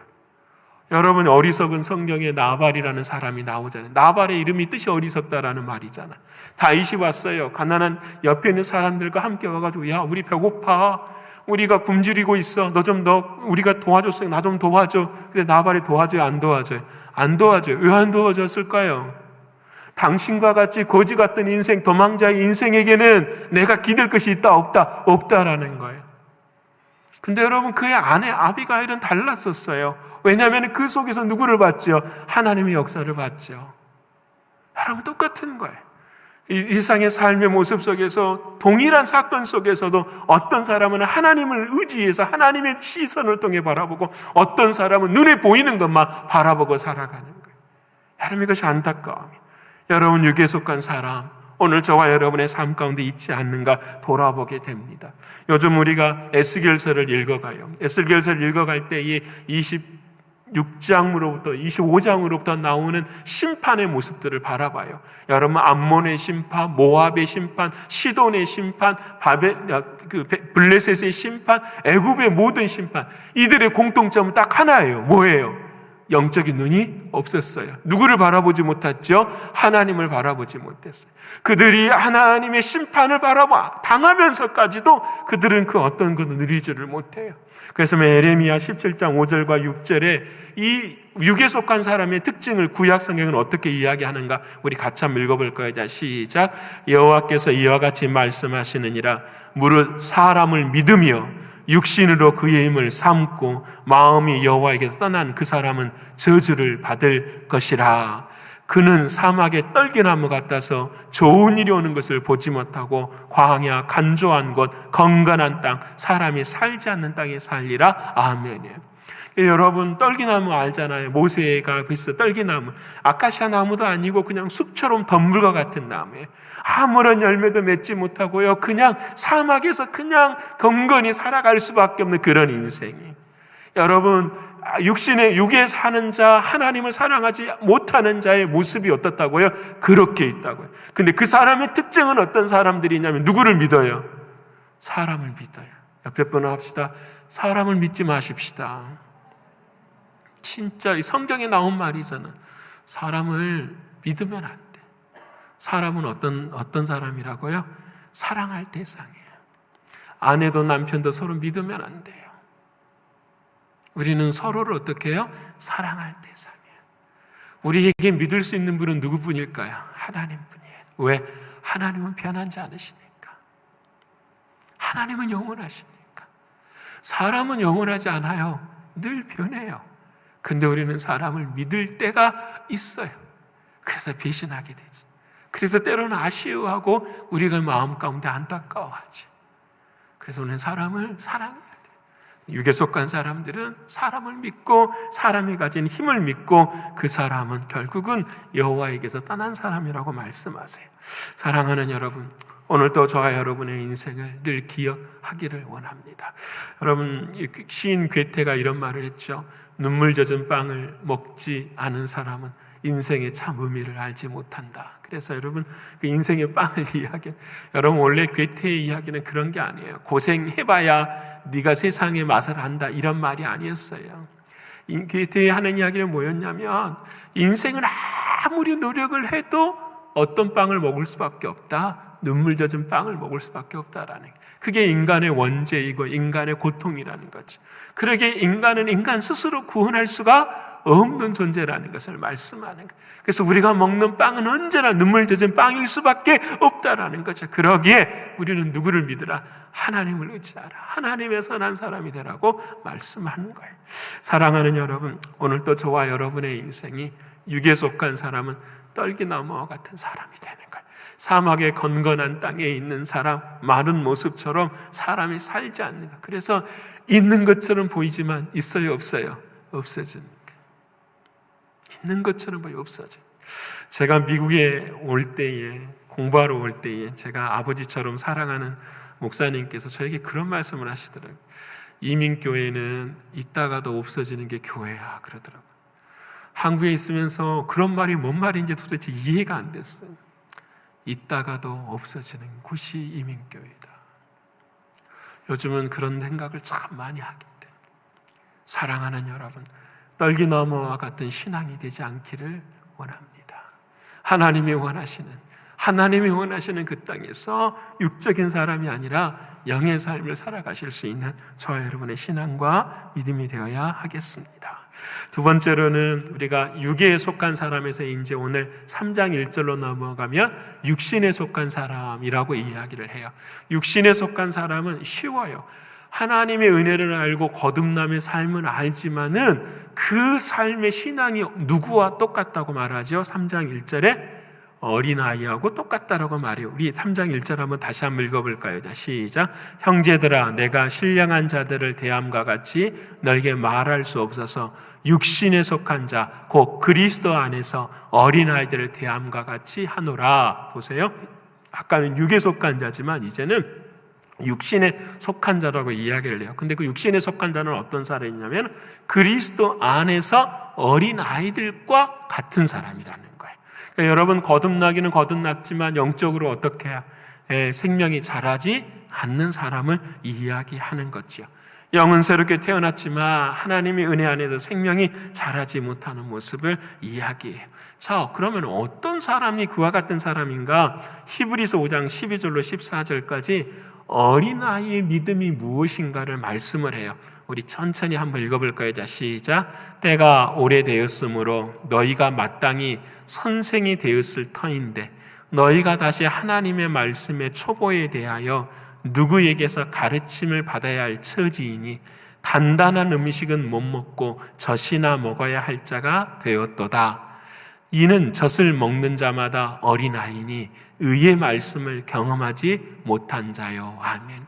여러분, 어리석은 성경에 나발이라는 사람이 나오잖아요. 나발의 이름이 뜻이 어리석다라는 말이잖아. 다윗이 왔어요. 가난한 옆에 있는 사람들과 함께 와가지고, 야, 우리 배고파. 우리가 굶주리고 있어. 우리가 도와줬어요. 나 좀 도와줘. 근데 나발이 도와줘요? 안 도와줘요? 안 도와줘요. 왜 안 도와줬을까요? 당신과 같이 거지 같은 인생, 도망자의 인생에게는 내가 기댈 것이 있다, 없다? 없다라는 거예요. 근데 여러분, 그의 아내 아비가일은 달랐었어요. 왜냐하면 그 속에서 누구를 봤죠? 하나님의 역사를 봤죠. 여러분, 똑같은 거예요. 이 세상의 삶의 모습 속에서 동일한 사건 속에서도 어떤 사람은 하나님을 의지해서 하나님의 시선을 통해 바라보고 어떤 사람은 눈에 보이는 것만 바라보고 살아가는 거예요. 여러분, 이것이 안타까움이에요. 여러분, 육에 속한 사람, 오늘 저와 여러분의 삶 가운데 있지 않는가 돌아보게 됩니다. 요즘 우리가 에스겔서를 읽어가요. 에스겔서를 읽어갈 때 이 26장으로부터 25장으로부터 나오는 심판의 모습들을 바라봐요. 여러분, 암몬의 심판, 모압의 심판, 시돈의 심판, 블레셋의 심판, 애굽의 모든 심판, 이들의 공통점은 딱 하나예요. 뭐예요? 영적인 눈이 없었어요. 누구를 바라보지 못했죠? 하나님을 바라보지 못했어요. 그들이 하나님의 심판을 당하면서까지도 그들은 그 어떤 것을 누리지를 못해요. 그래서 예레미야 17장 5절과 6절에 이 육에 속한 사람의 특징을 구약 성경은 어떻게 이야기하는가 우리 같이 한번 읽어볼까요? 자, 시작. 여호와께서 이와 같이 말씀하시느니라. 무릇 사람을 믿으며 육신으로 그의 힘을 삼고 마음이 여호와에게서 떠난 그 사람은 저주를 받을 것이라. 그는 사막의 떨기나무 같아서 좋은 일이 오는 것을 보지 못하고 광야, 간조한 곳, 건건한 땅, 사람이 살지 않는 땅에 살리라. 아멘이에요. 여러분, 떨기나무 알잖아요. 모세가 비슷한 떨기나무. 아카시아 나무도 아니고 그냥 숲처럼 덤불과 같은 나무예요. 아무런 열매도 맺지 못하고요. 그냥 사막에서 그냥 건건히 살아갈 수밖에 없는 그런 인생이. 여러분, 육에 사는 자, 하나님을 사랑하지 못하는 자의 모습이 어떻다고요? 그렇게 있다고요. 근데 그 사람의 특징은 어떤 사람들이냐면 누구를 믿어요? 사람을 믿어요. 옆에 분을 합시다. 사람을 믿지 마십시다. 진짜 이 성경에 나온 말이잖아. 사람을 믿으면 안 돼. 사람은 어떤 사람이라고요? 사랑할 대상이에요. 아내도 남편도 서로 믿으면 안 돼요. 우리는 서로를 어떻게 해요? 사랑할 대상이에요. 우리에게 믿을 수 있는 분은 누구뿐일까요? 하나님뿐이에요. 왜? 하나님은 변하지 않으시니까. 하나님은 영원하시니까. 사람은 영원하지 않아요. 늘 변해요. 근데 우리는 사람을 믿을 때가 있어요. 그래서 배신하게 되지. 그래서 때로는 아쉬워하고 우리가 마음 가운데 안타까워하지. 그래서 우리는 사람을 사랑해야 돼요. 육에 속한 사람들은 사람을 믿고 사람이 가진 힘을 믿고 그 사람은 결국은 여호와에게서 떠난 사람이라고 말씀하세요. 사랑하는 여러분, 오늘도 저와 여러분의 인생을 늘 기억하기를 원합니다. 여러분, 시인 괴테가 이런 말을 했죠. 눈물 젖은 빵을 먹지 않은 사람은 인생의 참 의미를 알지 못한다. 그래서 여러분, 그 인생의 빵을 이야기해. 여러분, 원래 괴테의 이야기는 그런 게 아니에요. 고생해봐야 네가 세상의 맛을 안다, 이런 말이 아니었어요. 괴테의 하는 이야기는 뭐였냐면, 인생은 아무리 노력을 해도 어떤 빵을 먹을 수밖에 없다. 눈물 젖은 빵을 먹을 수밖에 없다라는, 그게 인간의 원죄이고 인간의 고통이라는 거죠. 그러기에 인간은 인간 스스로 구원할 수가 없는 존재라는 것을 말씀하는 거예요. 그래서 우리가 먹는 빵은 언제나 눈물 젖은 빵일 수밖에 없다라는 거죠. 그러기에 우리는 누구를 믿으라? 하나님을 의지하라. 하나님의 선한 사람이 되라고 말씀하는 거예요. 사랑하는 여러분, 오늘도 저와 여러분의 인생이 육에 속한 사람은 떨기나무와 같은 사람이 되는 거예요. 사막의 건건한 땅에 있는 사람, 마른 모습처럼 사람이 살지 않는 것. 그래서 있는 것처럼 보이지만 있어요, 없어요? 없어지는 거예요. 있는 것처럼 보이 없어져. 제가 미국에 올 때에, 공부하러 올 때에 제가 아버지처럼 사랑하는 목사님께서 저에게 그런 말씀을 하시더라고요. 이민교회는 있다가도 없어지는 게 교회야, 그러더라고요. 한국에 있으면서 그런 말이 뭔 말인지 도대체 이해가 안 됐어요. 있다가도 없어지는 곳이 이민교회다. 요즘은 그런 생각을 참 많이 하게 돼요. 사랑하는 여러분, 떨기나무와 같은 신앙이 되지 않기를 원합니다. 하나님이 원하시는 그 땅에서 육적인 사람이 아니라 영의 삶을 살아가실 수 있는 저와 여러분의 신앙과 믿음이 되어야 하겠습니다. 두 번째로는 우리가 육에 속한 사람에서 이제 오늘 3장 1절로 넘어가면 육신에 속한 사람이라고 이야기를 해요. 육신에 속한 사람은 쉬워요. 하나님의 은혜를 알고 거듭남의 삶을 알지만은 그 삶의 신앙이 누구와 똑같다고 말하죠? 3장 1절에 어린아이하고 똑같다라고 말해요. 우리 3장 1절 한번 다시 한번 읽어볼까요? 자, 시작. 형제들아, 내가 신령한 자들을 대함과 같이 너에게 말할 수 없어서 육신에 속한 자, 곧 그리스도 안에서 어린아이들을 대함과 같이 하노라. 보세요. 아까는 육에 속한 자지만 이제는 육신에 속한 자라고 이야기를 해요. 근데 그 육신에 속한 자는 어떤 사람이냐면 그리스도 안에서 어린아이들과 같은 사람이라는 거예요. 그러니까 여러분, 거듭나기는 거듭났지만 영적으로 어떻게 해야 생명이 자라지 않는 사람을 이야기하는 거죠. 영은 새롭게 태어났지만 하나님의 은혜 안에서 생명이 자라지 못하는 모습을 이야기해요. 자, 그러면 어떤 사람이 그와 같은 사람인가? 히브리서 5장 12절로 14절까지 어린아이의 믿음이 무엇인가를 말씀을 해요. 우리 천천히 한번 읽어볼까요? 자, 시작. 때가 오래되었으므로 너희가 마땅히 선생이 되었을 터인데 너희가 다시 하나님의 말씀의 초보에 대하여 누구에게서 가르침을 받아야 할 처지이니 단단한 음식은 못 먹고 젖이나 먹어야 할 자가 되었도다. 이는 젖을 먹는 자마다 어린아이니 의의 말씀을 경험하지 못한 자요. 아멘.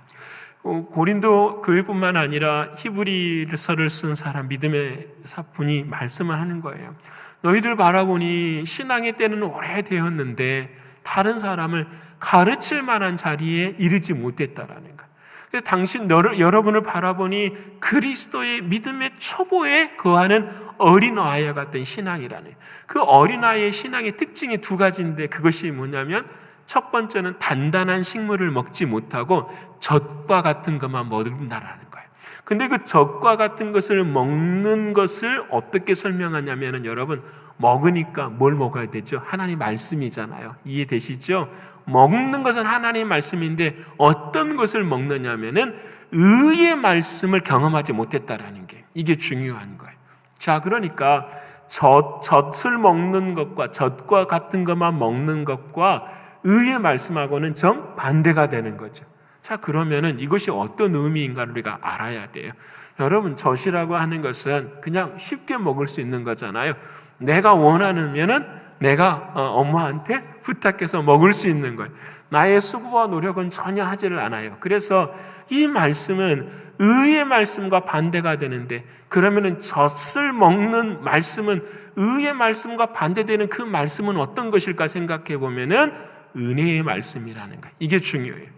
고린도 교회뿐만 아니라 히브리서를 쓴 사람, 믿음의 분이 말씀을 하는 거예요. 너희들 바라보니 신앙의 때는 오래되었는데 다른 사람을 가르칠 만한 자리에 이르지 못했다라는 거예요. 그래서 당신 여러분을 바라보니 그리스도의 믿음의 초보에 거하는 어린아이와 같은 신앙이라는, 그 어린아이의 신앙의 특징이 두 가지인데 그것이 뭐냐면 첫 번째는 단단한 식물을 먹지 못하고 젖과 같은 것만 먹는다라는 거예요. 근데 그 젖과 같은 것을 먹는 것을 어떻게 설명하냐면은 여러분, 먹으니까 뭘 먹어야 되죠? 하나님 말씀이잖아요. 이해되시죠? 먹는 것은 하나님 말씀인데 어떤 것을 먹느냐면은 의의 말씀을 경험하지 못했다라는 게, 이게 중요한 거예요. 자, 그러니까 젖을 먹는 것과 젖과 같은 것만 먹는 것과 의의 말씀하고는 정반대가 되는 거죠. 자, 그러면은 이것이 어떤 의미인가를 우리가 알아야 돼요. 여러분, 젖이라고 하는 것은 그냥 쉽게 먹을 수 있는 거잖아요. 내가 원하면은 내가 엄마한테 부탁해서 먹을 수 있는 거예요. 나의 수고와 노력은 전혀 하지를 않아요. 그래서 이 말씀은 의의 말씀과 반대가 되는데, 그러면은 젖을 먹는 말씀은 의의 말씀과 반대되는 그 말씀은 어떤 것일까 생각해 보면은 은혜의 말씀이라는 거예요. 이게 중요해요.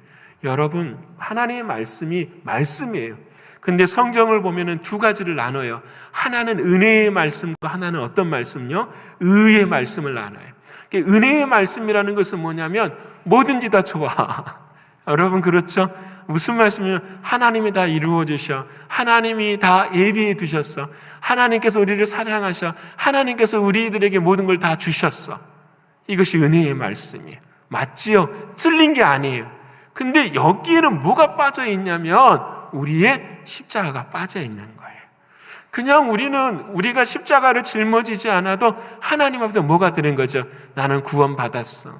여러분, 하나님의 말씀이 말씀이에요. 근데 성경을 보면은 두 가지를 나눠요. 하나는 은혜의 말씀과 하나는 어떤 말씀요? 의의 말씀을 나눠요. 은혜의 말씀이라는 것은 뭐냐면 뭐든지 다 좋아. 여러분, 그렇죠? 무슨 말씀이냐면 하나님이 다 이루어 주셔. 하나님이 다 예비해 두셨어. 하나님께서 우리를 사랑하셔. 하나님께서 우리들에게 모든 걸 다 주셨어. 이것이 은혜의 말씀이에요. 맞지요? 틀린 게 아니에요. 근데 여기에는 뭐가 빠져 있냐면 우리의 십자가가 빠져 있는 거예요. 그냥 우리가 십자가를 짊어지지 않아도 하나님 앞에서 뭐가 되는 거죠? 나는 구원받았어.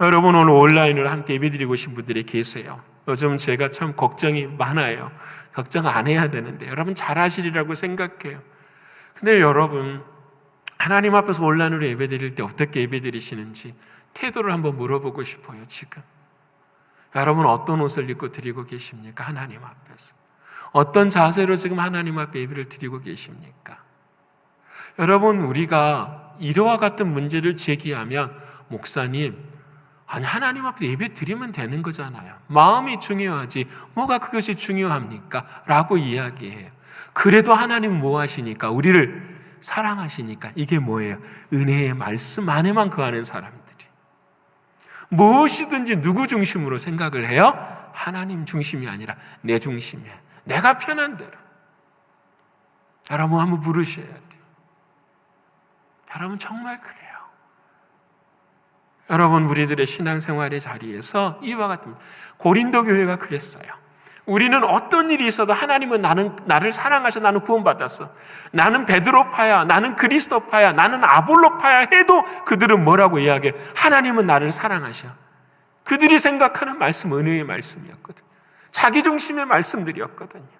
여러분, 오늘 온라인으로 함께 예배드리고 오신 분들이 계세요. 요즘 제가 참 걱정이 많아요. 걱정 안 해야 되는데 여러분 잘 하시리라고 생각해요. 근데 여러분, 하나님 앞에서 온라인으로 예배드릴 때 어떻게 예배드리시는지 태도를 한번 물어보고 싶어요. 지금 여러분 어떤 옷을 입고 드리고 계십니까? 하나님 앞에서 어떤 자세로 지금 하나님 앞에 예배를 드리고 계십니까? 여러분, 우리가 이와 같은 문제를 제기하면 목사님, 아니 하나님 앞에 예배 드리면 되는 거잖아요. 마음이 중요하지 뭐가 그것이 중요합니까? 라고 이야기해요. 그래도 하나님은 뭐 하시니까? 우리를 사랑하시니까. 이게 뭐예요? 은혜의 말씀 안에만 거하는 사람들이 무엇이든지 누구 중심으로 생각을 해요? 하나님 중심이 아니라 내 중심이에요. 내가 편한 대로. 여러분 한번 부르셔야 돼요. 여러분 정말 그래요. 여러분, 우리들의 신앙생활의 자리에서 이와 같은, 고린도 교회가 그랬어요. 우리는 어떤 일이 있어도 하나님은 나를 사랑하셔. 나는 구원받았어. 나는 베드로파야, 나는 그리스도파야, 나는 아볼로파야 해도 그들은 뭐라고 이야기해? 하나님은 나를 사랑하셔. 그들이 생각하는 말씀, 은혜의 말씀이었거든. 자기 중심의 말씀들이었거든요.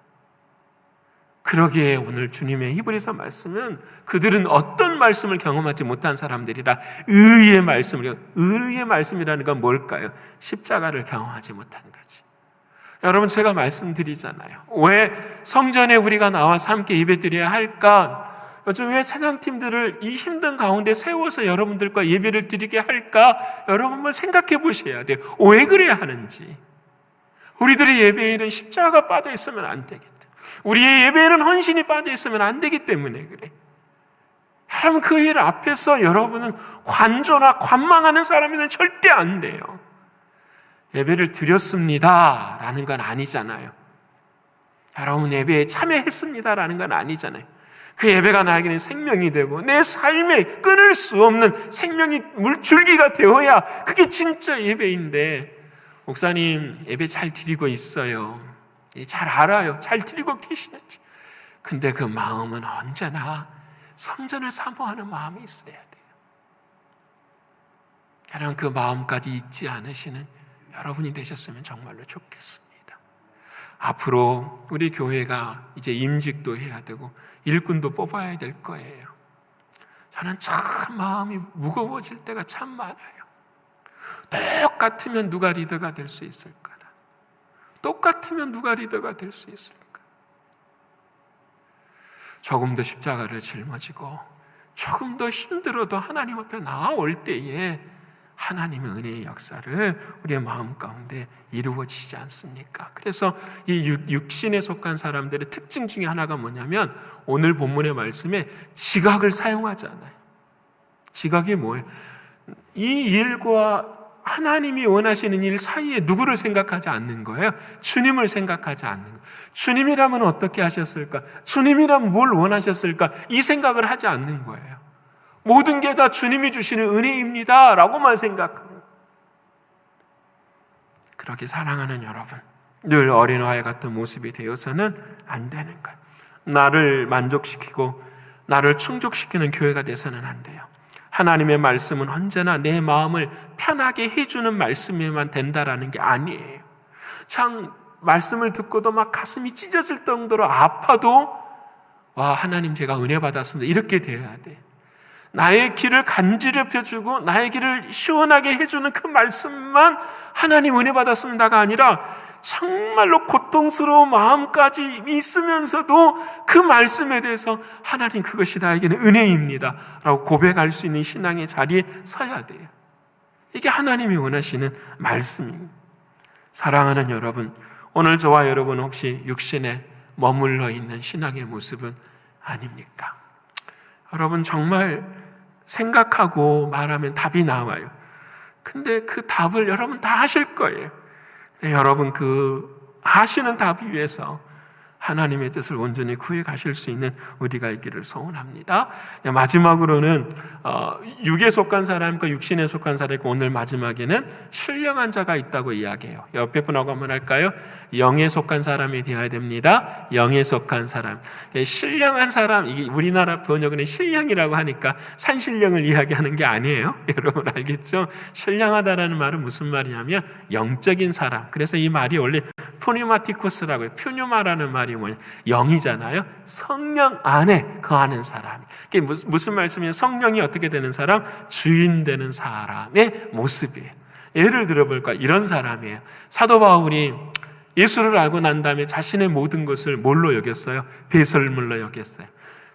그러기에 오늘 주님의 히브리서 말씀은 그들은 어떤 말씀을 경험하지 못한 사람들이라 의의 말씀을, 의의 말씀이라는 건 뭘까요? 십자가를 경험하지 못한 거지. 여러분, 제가 말씀드리잖아요. 왜 성전에 우리가 나와서 함께 예배드려야 할까? 요즘 왜 찬양팀들을 이 힘든 가운데 세워서 여러분들과 예배를 드리게 할까? 여러분 한번 생각해 보셔야 돼요. 왜 그래야 하는지. 우리들의 예배에는 십자가가 빠져 있으면 안 되겠다. 우리의 예배에는 헌신이 빠져 있으면 안 되기 때문에 그래. 여러분, 그 일 앞에서 여러분은 관조나 관망하는 사람이면 절대 안 돼요. 예배를 드렸습니다 라는 건 아니잖아요. 여러분, 예배에 참여했습니다 라는 건 아니잖아요. 그 예배가 나에게는 생명이 되고 내 삶에 끊을 수 없는 생명이 물줄기가 되어야 그게 진짜 예배인데, 목사님 예배 잘 드리고 있어요. 잘 알아요. 잘 드리고 계시는지. 근데 그 마음은 언제나 성전을 사모하는 마음이 있어야 돼요. 여러분, 그 마음까지 잊지 않으시는 여러분이 되셨으면 정말로 좋겠습니다. 앞으로 우리 교회가 이제 임직도 해야 되고 일꾼도 뽑아야 될 거예요. 저는 참 마음이 무거워질 때가 참 많아요. 똑같으면 누가 리더가 될 수 있을까? 똑같으면 누가 리더가 될 수 있을까? 조금 더 십자가를 짊어지고 조금 더 힘들어도 하나님 앞에 나올 때에 하나님의 은혜의 역사를 우리의 마음 가운데 이루어지지 않습니까? 그래서 이 육신에 속한 사람들의 특징 중에 하나가 뭐냐면 오늘 본문의 말씀에 지각을 사용하잖아요. 지각이 뭐예요? 이 일과 하나님이 원하시는 일 사이에 누구를 생각하지 않는 거예요? 주님을 생각하지 않는 거예요. 주님이라면 어떻게 하셨을까? 주님이라면 뭘 원하셨을까? 이 생각을 하지 않는 거예요. 모든 게 다 주님이 주시는 은혜입니다 라고만 생각하는 거예요. 그렇게 사랑하는 여러분, 늘 어린아이 같은 모습이 되어서는 안 되는 거예요. 나를 만족시키고 나를 충족시키는 교회가 돼서는 안 돼요. 하나님의 말씀은 언제나 내 마음을 편하게 해주는 말씀이만 된다라는 게 아니에요. 참 말씀을 듣고도 막 가슴이 찢어질 정도로 아파도 와, 하나님 제가 은혜 받았습니다, 이렇게 돼야 돼. 나의 길을 간지럽혀주고 나의 길을 시원하게 해주는 그 말씀만 하나님 은혜 받았습니다가 아니라 정말로 고통스러운 마음까지 있으면서도 그 말씀에 대해서 하나님 그것이 나에게는 은혜입니다 라고 고백할 수 있는 신앙의 자리에 서야 돼요. 이게 하나님이 원하시는 말씀입니다. 사랑하는 여러분, 오늘 저와 여러분 혹시 육신에 머물러 있는 신앙의 모습은 아닙니까? 여러분 정말 생각하고 말하면 답이 나와요. 근데 그 답을 여러분 다 아실 거예요. 근데 여러분 그 아시는 답 위해서 하나님의 뜻을 온전히 구해 가실 수 있는 우리가 있기를 소원합니다. 마지막으로는 육에 속한 사람과 육신에 속한 사람과 오늘 마지막에는 신령한 자가 있다고 이야기해요. 옆에 분하고 한번 할까요? 영에 속한 사람이 되어야 됩니다. 영에 속한 사람. 신령한 사람, 이게 우리나라 번역은 신령이라고 하니까 산신령을 이야기하는 게 아니에요. 여러분 알겠죠? 신령하다라는 말은 무슨 말이냐면 영적인 사람. 그래서 이 말이 원래 푸뉴마티코스라고 해요. 푸뉴마라는 말이 뭐냐? 영이잖아요. 성령 안에 거하는 사람. 그게 무슨 말씀이냐면 성령이 어떻게 되는 사람? 주인 되는 사람의 모습이에요. 예를 들어볼까? 이런 사람이에요. 사도 바울이 예수를 알고 난 다음에 자신의 모든 것을 뭘로 여겼어요? 배설물로 여겼어요.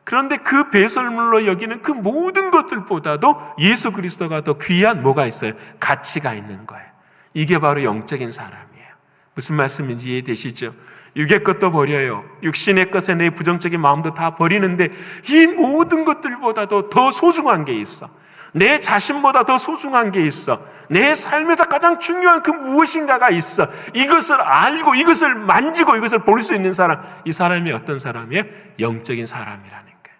그런데 그 배설물로 여기는 그 모든 것들보다도 예수 그리스도가 더 귀한 뭐가 있어요? 가치가 있는 거예요. 이게 바로 영적인 사람이에요. 무슨 말씀인지 이해되시죠? 육의 것도 버려요. 육신의 것에 내 부정적인 마음도 다 버리는데 이 모든 것들보다도 더 소중한 게 있어. 내 자신보다 더 소중한 게 있어. 내 삶에서 가장 중요한 그 무엇인가가 있어. 이것을 알고 이것을 만지고 이것을 볼 수 있는 사람, 이 사람이 어떤 사람이에요? 영적인 사람이라는 거예요.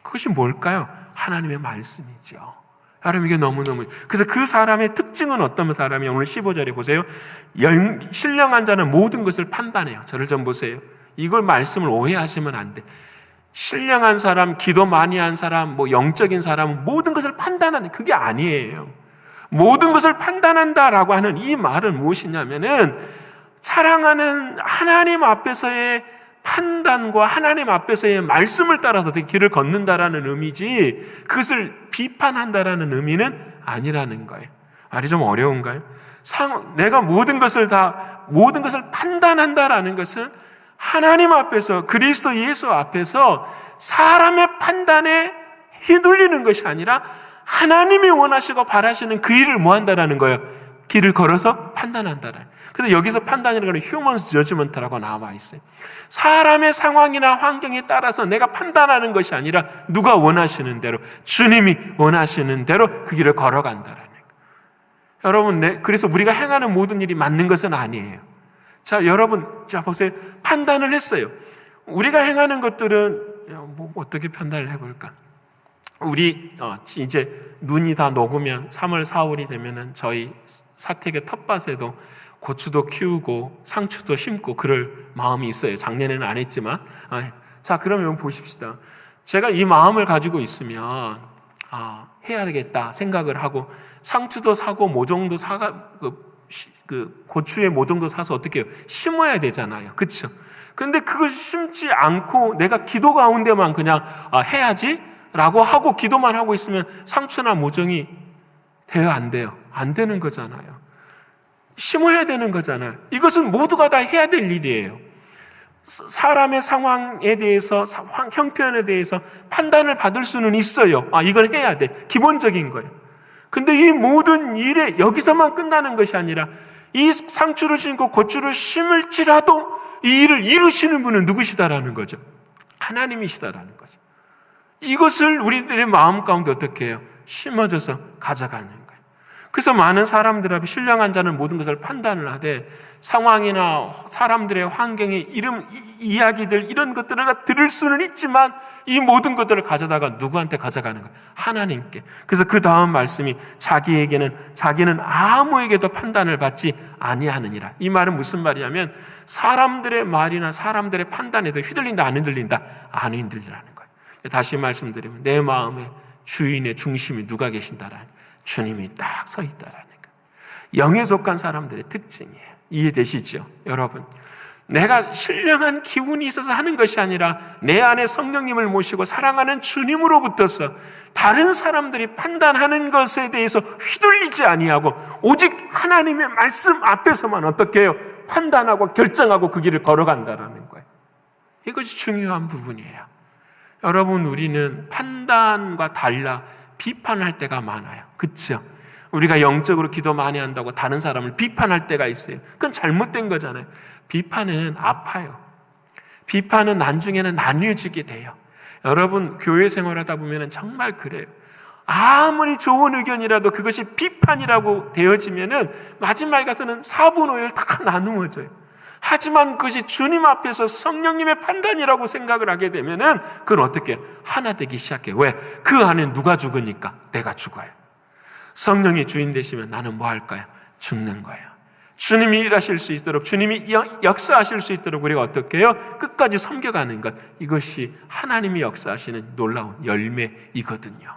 그것이 뭘까요? 하나님의 말씀이죠. 여러분 이게 너무너무, 그래서 그 사람의 특징은 어떤 사람이에요? 오늘 15절에 보세요. 신령한 자는 모든 것을 판단해요. 저를 좀 보세요. 이걸 말씀을 오해하시면 안 돼. 신령한 사람, 기도 많이 한 사람, 영적인 사람은 모든 것을 판단하는, 그게 아니에요. 모든 것을 판단한다라고 하는 이 말은 무엇이냐면은 사랑하는 하나님 앞에서의 판단과 하나님 앞에서의 말씀을 따라서 길을 걷는다라는 의미지 그것을 비판한다라는 의미는 아니라는 거예요. 말이 좀 어려운가요? 내가 모든 것을 판단한다라는 것은 하나님 앞에서, 그리스도 예수 앞에서 사람의 판단에 휘둘리는 것이 아니라 하나님이 원하시고 바라시는 그 일을 뭐 한다라는 거예요? 길을 걸어서 판단한다라는. 그래서 여기서 판단이라는 건 휴먼 저지먼트라고 나와 있어요. 사람의 상황이나 환경에 따라서 내가 판단하는 것이 아니라 누가 원하시는 대로, 주님이 원하시는 대로 그 길을 걸어간다라는 거예요. 여러분, 그래서 우리가 행하는 모든 일이 맞는 것은 아니에요. 자, 여러분, 자 보세요. 판단을 했어요. 우리가 행하는 것들은 어떻게 판단을 해볼까? 우리 이제 눈이 다 녹으면 3월, 4월이 되면은 저희 사택의 텃밭에도 고추도 키우고 상추도 심고 그럴 마음이 있어요. 작년에는 안 했지만. 자, 그러면 보십시다. 제가 이 마음을 가지고 있으면 해야 되겠다 생각을 하고 상추도 사고 모종도 사가 그 고추의 모종도 사서 어떻게 해요? 심어야 되잖아요. 그렇죠? 근데 그걸 심지 않고 내가 기도 가운데만 그냥 해야지 라고 하고 기도만 하고 있으면 상추나 모종이 돼요? 안 돼요? 안 되는 거잖아요. 심어야 되는 거잖아요. 이것은 모두가 다 해야 될 일이에요. 사람의 상황에 대해서, 형편에 대해서 판단을 받을 수는 있어요. 이걸 해야 돼. 기본적인 거예요. 근데 이 모든 일에 여기서만 끝나는 것이 아니라 이 상추를 심고 고추를 심을지라도 이 일을 이루시는 분은 누구시다라는 거죠? 하나님이시다라는 거죠. 이것을 우리들의 마음 가운데 어떻게 해요? 심어져서 가져가는 거예요. 그래서 많은 사람들 앞에 신령한 자는 모든 것을 판단을 하되 상황이나 사람들의 환경의 이야기들 이런 것들을 다 들을 수는 있지만 이 모든 것들을 가져다가 누구한테 가져가는 거예요? 하나님께. 그래서 그 다음 말씀이 자기는 아무에게도 판단을 받지 아니하느니라. 이 말은 무슨 말이냐면 사람들의 말이나 사람들의 판단에도 휘둘린다 안 흔들린다? 안 흔들리라는 거예요. 다시 말씀드리면 내 마음의 주인의 중심이 누가 계신다라는 거예요. 주님이 딱 서 있다라는 거예요. 영에 속한 사람들의 특징이에요. 이해되시죠? 여러분, 내가 신령한 기운이 있어서 하는 것이 아니라 내 안에 성령님을 모시고 사랑하는 주님으로부터서 다른 사람들이 판단하는 것에 대해서 휘둘리지 아니하고 오직 하나님의 말씀 앞에서만 어떻게 해요? 판단하고 결정하고 그 길을 걸어간다라는 거예요. 이것이 중요한 부분이에요. 여러분, 우리는 판단과 달라 비판할 때가 많아요. 그렇죠? 우리가 영적으로 기도 많이 한다고 다른 사람을 비판할 때가 있어요. 그건 잘못된 거잖아요. 비판은 아파요. 비판은 나중에는 나뉘어지게 돼요. 여러분, 교회 생활하다 보면 정말 그래요. 아무리 좋은 의견이라도 그것이 비판이라고 되어지면은 마지막에 가서는 4분 5일 다 나누어져요. 하지만 그것이 주님 앞에서 성령님의 판단이라고 생각을 하게 되면은 그건 어떻게 하나 되기 시작해요. 왜? 그 안에 누가 죽으니까 내가 죽어요. 성령이 주인 되시면 나는 뭐 할까요? 죽는 거예요. 주님이 일하실 수 있도록, 주님이 역사하실 수 있도록 우리가 어떻게 해요? 끝까지 섬겨가는 것, 이것이 하나님이 역사하시는 놀라운 열매이거든요.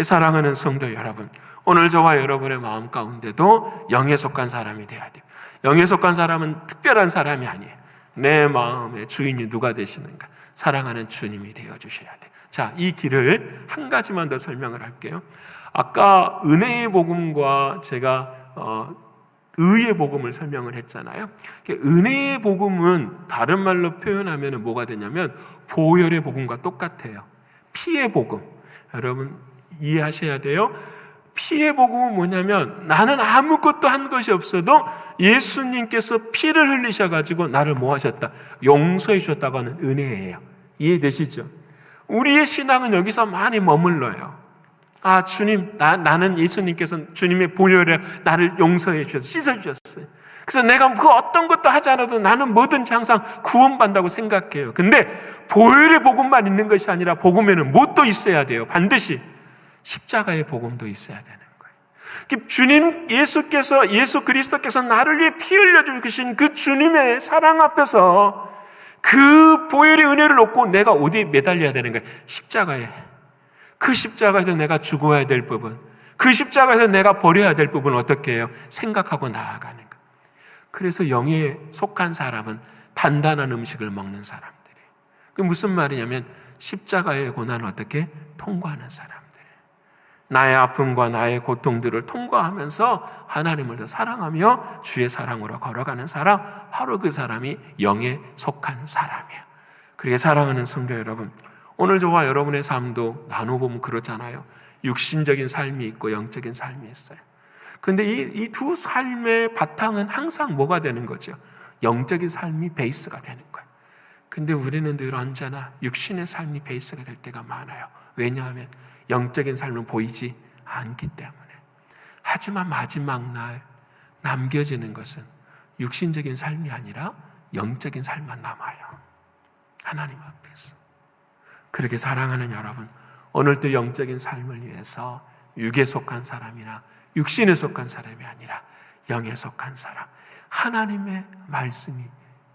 사랑하는 성도 여러분, 오늘 저와 여러분의 마음 가운데도 영에 속한 사람이 돼야 돼요. 영에 속한 사람은 특별한 사람이 아니에요. 내 마음의 주인이 누가 되시는가? 사랑하는 주님이 되어주셔야 돼요. 자, 이 길을 한 가지만 더 설명을 할게요. 아까 은혜의 복음과 제가 의의 복음을 설명을 했잖아요. 은혜의 복음은 다른 말로 표현하면 뭐가 되냐면 보혈의 복음과 똑같아요. 피의 복음. 여러분 이해하셔야 돼요. 피의 복음은 뭐냐면 나는 아무것도 한 것이 없어도 예수님께서 피를 흘리셔가지고 나를 뭐 하셨다? 용서해 주셨다고 하는 은혜예요. 이해되시죠? 우리의 신앙은 여기서 많이 머물러요. 아, 주님, 나는 예수님께서 주님의 보혈에 나를 용서해 주셔서 씻어주셨어요. 그래서 내가 그 어떤 것도 하지 않아도 나는 뭐든지 항상 구원받는다고 생각해요. 근데 보혈의 복음만 있는 것이 아니라 복음에는 뭣도 있어야 돼요. 반드시 십자가의 복음도 있어야 되는 거예요. 주님 예수 그리스도께서 나를 위해 피 흘려주신 그 주님의 사랑 앞에서 그 보혈의 은혜를 놓고 내가 어디에 매달려야 되는 거예요? 십자가에. 그 십자가에서 내가 죽어야 될 부분, 그 십자가에서 내가 버려야 될 부분을 어떻게 해요? 생각하고 나아가는 것. 그래서 영에 속한 사람은 단단한 음식을 먹는 사람들이에요. 그게 무슨 말이냐면 십자가의 고난을 어떻게 통과하는 사람들이에요. 나의 아픔과 나의 고통들을 통과하면서 하나님을 더 사랑하며 주의 사랑으로 걸어가는 사람, 바로 그 사람이 영에 속한 사람이에요. 그렇게 사랑하는 성도 여러분, 오늘 저와 여러분의 삶도 나눠보면 그렇잖아요. 육신적인 삶이 있고 영적인 삶이 있어요. 그런데 이 두 삶의 바탕은 항상 뭐가 되는 거죠? 영적인 삶이 베이스가 되는 거예요. 근데 우리는 늘 언제나 육신의 삶이 베이스가 될 때가 많아요. 왜냐하면 영적인 삶은 보이지 않기 때문에. 하지만 마지막 날 남겨지는 것은 육신적인 삶이 아니라 영적인 삶만 남아요. 하나님 앞에서. 그렇게 사랑하는 여러분, 오늘도 영적인 삶을 위해서 육에 속한 사람이나 육신에 속한 사람이 아니라 영에 속한 사람, 하나님의 말씀이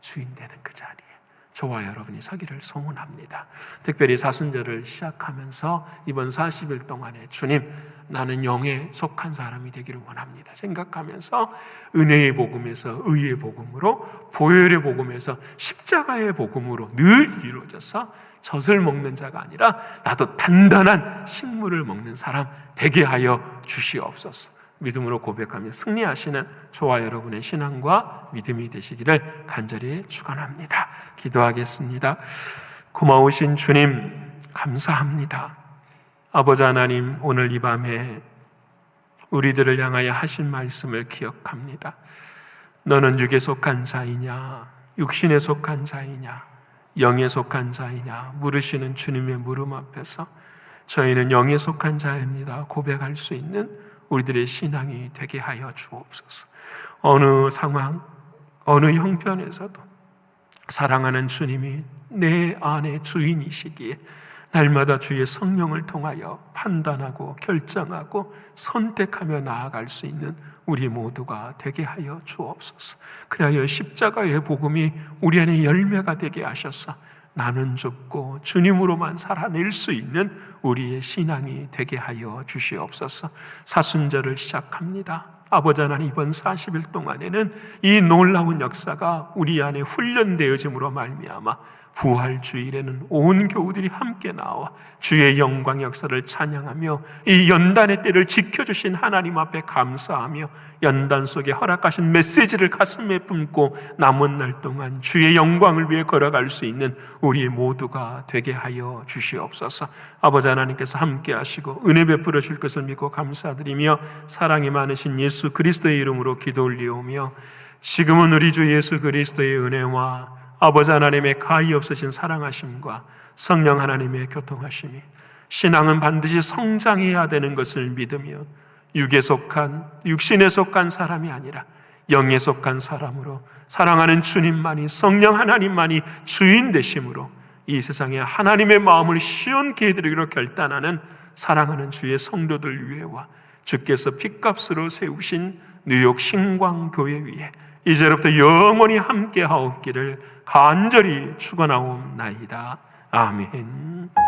주인되는 그 자리에 저와 여러분이 서기를 소원합니다. 특별히 사순절을 시작하면서 이번 40일 동안에 주님, 나는 영에 속한 사람이 되기를 원합니다 생각하면서 은혜의 복음에서 의의 복음으로, 보혈의 복음에서 십자가의 복음으로 늘 이루어져서 젖을 먹는 자가 아니라 나도 단단한 식물을 먹는 사람 되게 하여 주시옵소서. 믿음으로 고백하며 승리하시는 저와 여러분의 신앙과 믿음이 되시기를 간절히 축원합니다. 기도하겠습니다. 고마우신 주님 감사합니다. 아버지 하나님, 오늘 이 밤에 우리들을 향하여 하신 말씀을 기억합니다. 너는 육에 속한 자이냐 육신에 속한 자이냐 영에 속한 자이냐 물으시는 주님의 물음 앞에서 저희는 영에 속한 자입니다 고백할 수 있는 우리들의 신앙이 되게 하여 주옵소서. 어느 상황, 어느 형편에서도 사랑하는 주님이 내 안의 주인이시기에 날마다 주의 성령을 통하여 판단하고 결정하고 선택하며 나아갈 수 있는 우리 모두가 되게 하여 주옵소서. 그리하여 십자가의 복음이 우리 안에 열매가 되게 하셔서 나는 죽고 주님으로만 살아낼 수 있는 우리의 신앙이 되게 하여 주시옵소서. 사순절을 시작합니다. 아버지 하나님, 이번 40일 동안에는 이 놀라운 역사가 우리 안에 훈련되어짐으로 말미암아 부활 주일에는 온 교우들이 함께 나와 주의 영광 역사를 찬양하며 이 연단의 때를 지켜주신 하나님 앞에 감사하며 연단 속에 허락하신 메시지를 가슴에 품고 남은 날 동안 주의 영광을 위해 걸어갈 수 있는 우리 모두가 되게 하여 주시옵소서. 아버지 하나님께서 함께 하시고 은혜 베풀어 줄 것을 믿고 감사드리며 사랑이 많으신 예수 그리스도의 이름으로 기도 올리오며, 지금은 우리 주 예수 그리스도의 은혜와 아버지 하나님의 가히 없으신 사랑하심과 성령 하나님의 교통하심이, 신앙은 반드시 성장해야 되는 것을 믿으며 육신에 속한 사람이 아니라 영에 속한 사람으로 사랑하는 주님만이, 성령 하나님만이 주인 되심으로 이 세상에 하나님의 마음을 시원케 해드리기로 결단하는 사랑하는 주의 성도들 위에와 주께서 핏값으로 세우신 뉴욕 신광교회 위에 이제로부터 영원히 함께 하옵기를 간절히 축원하옵나이다. 아멘.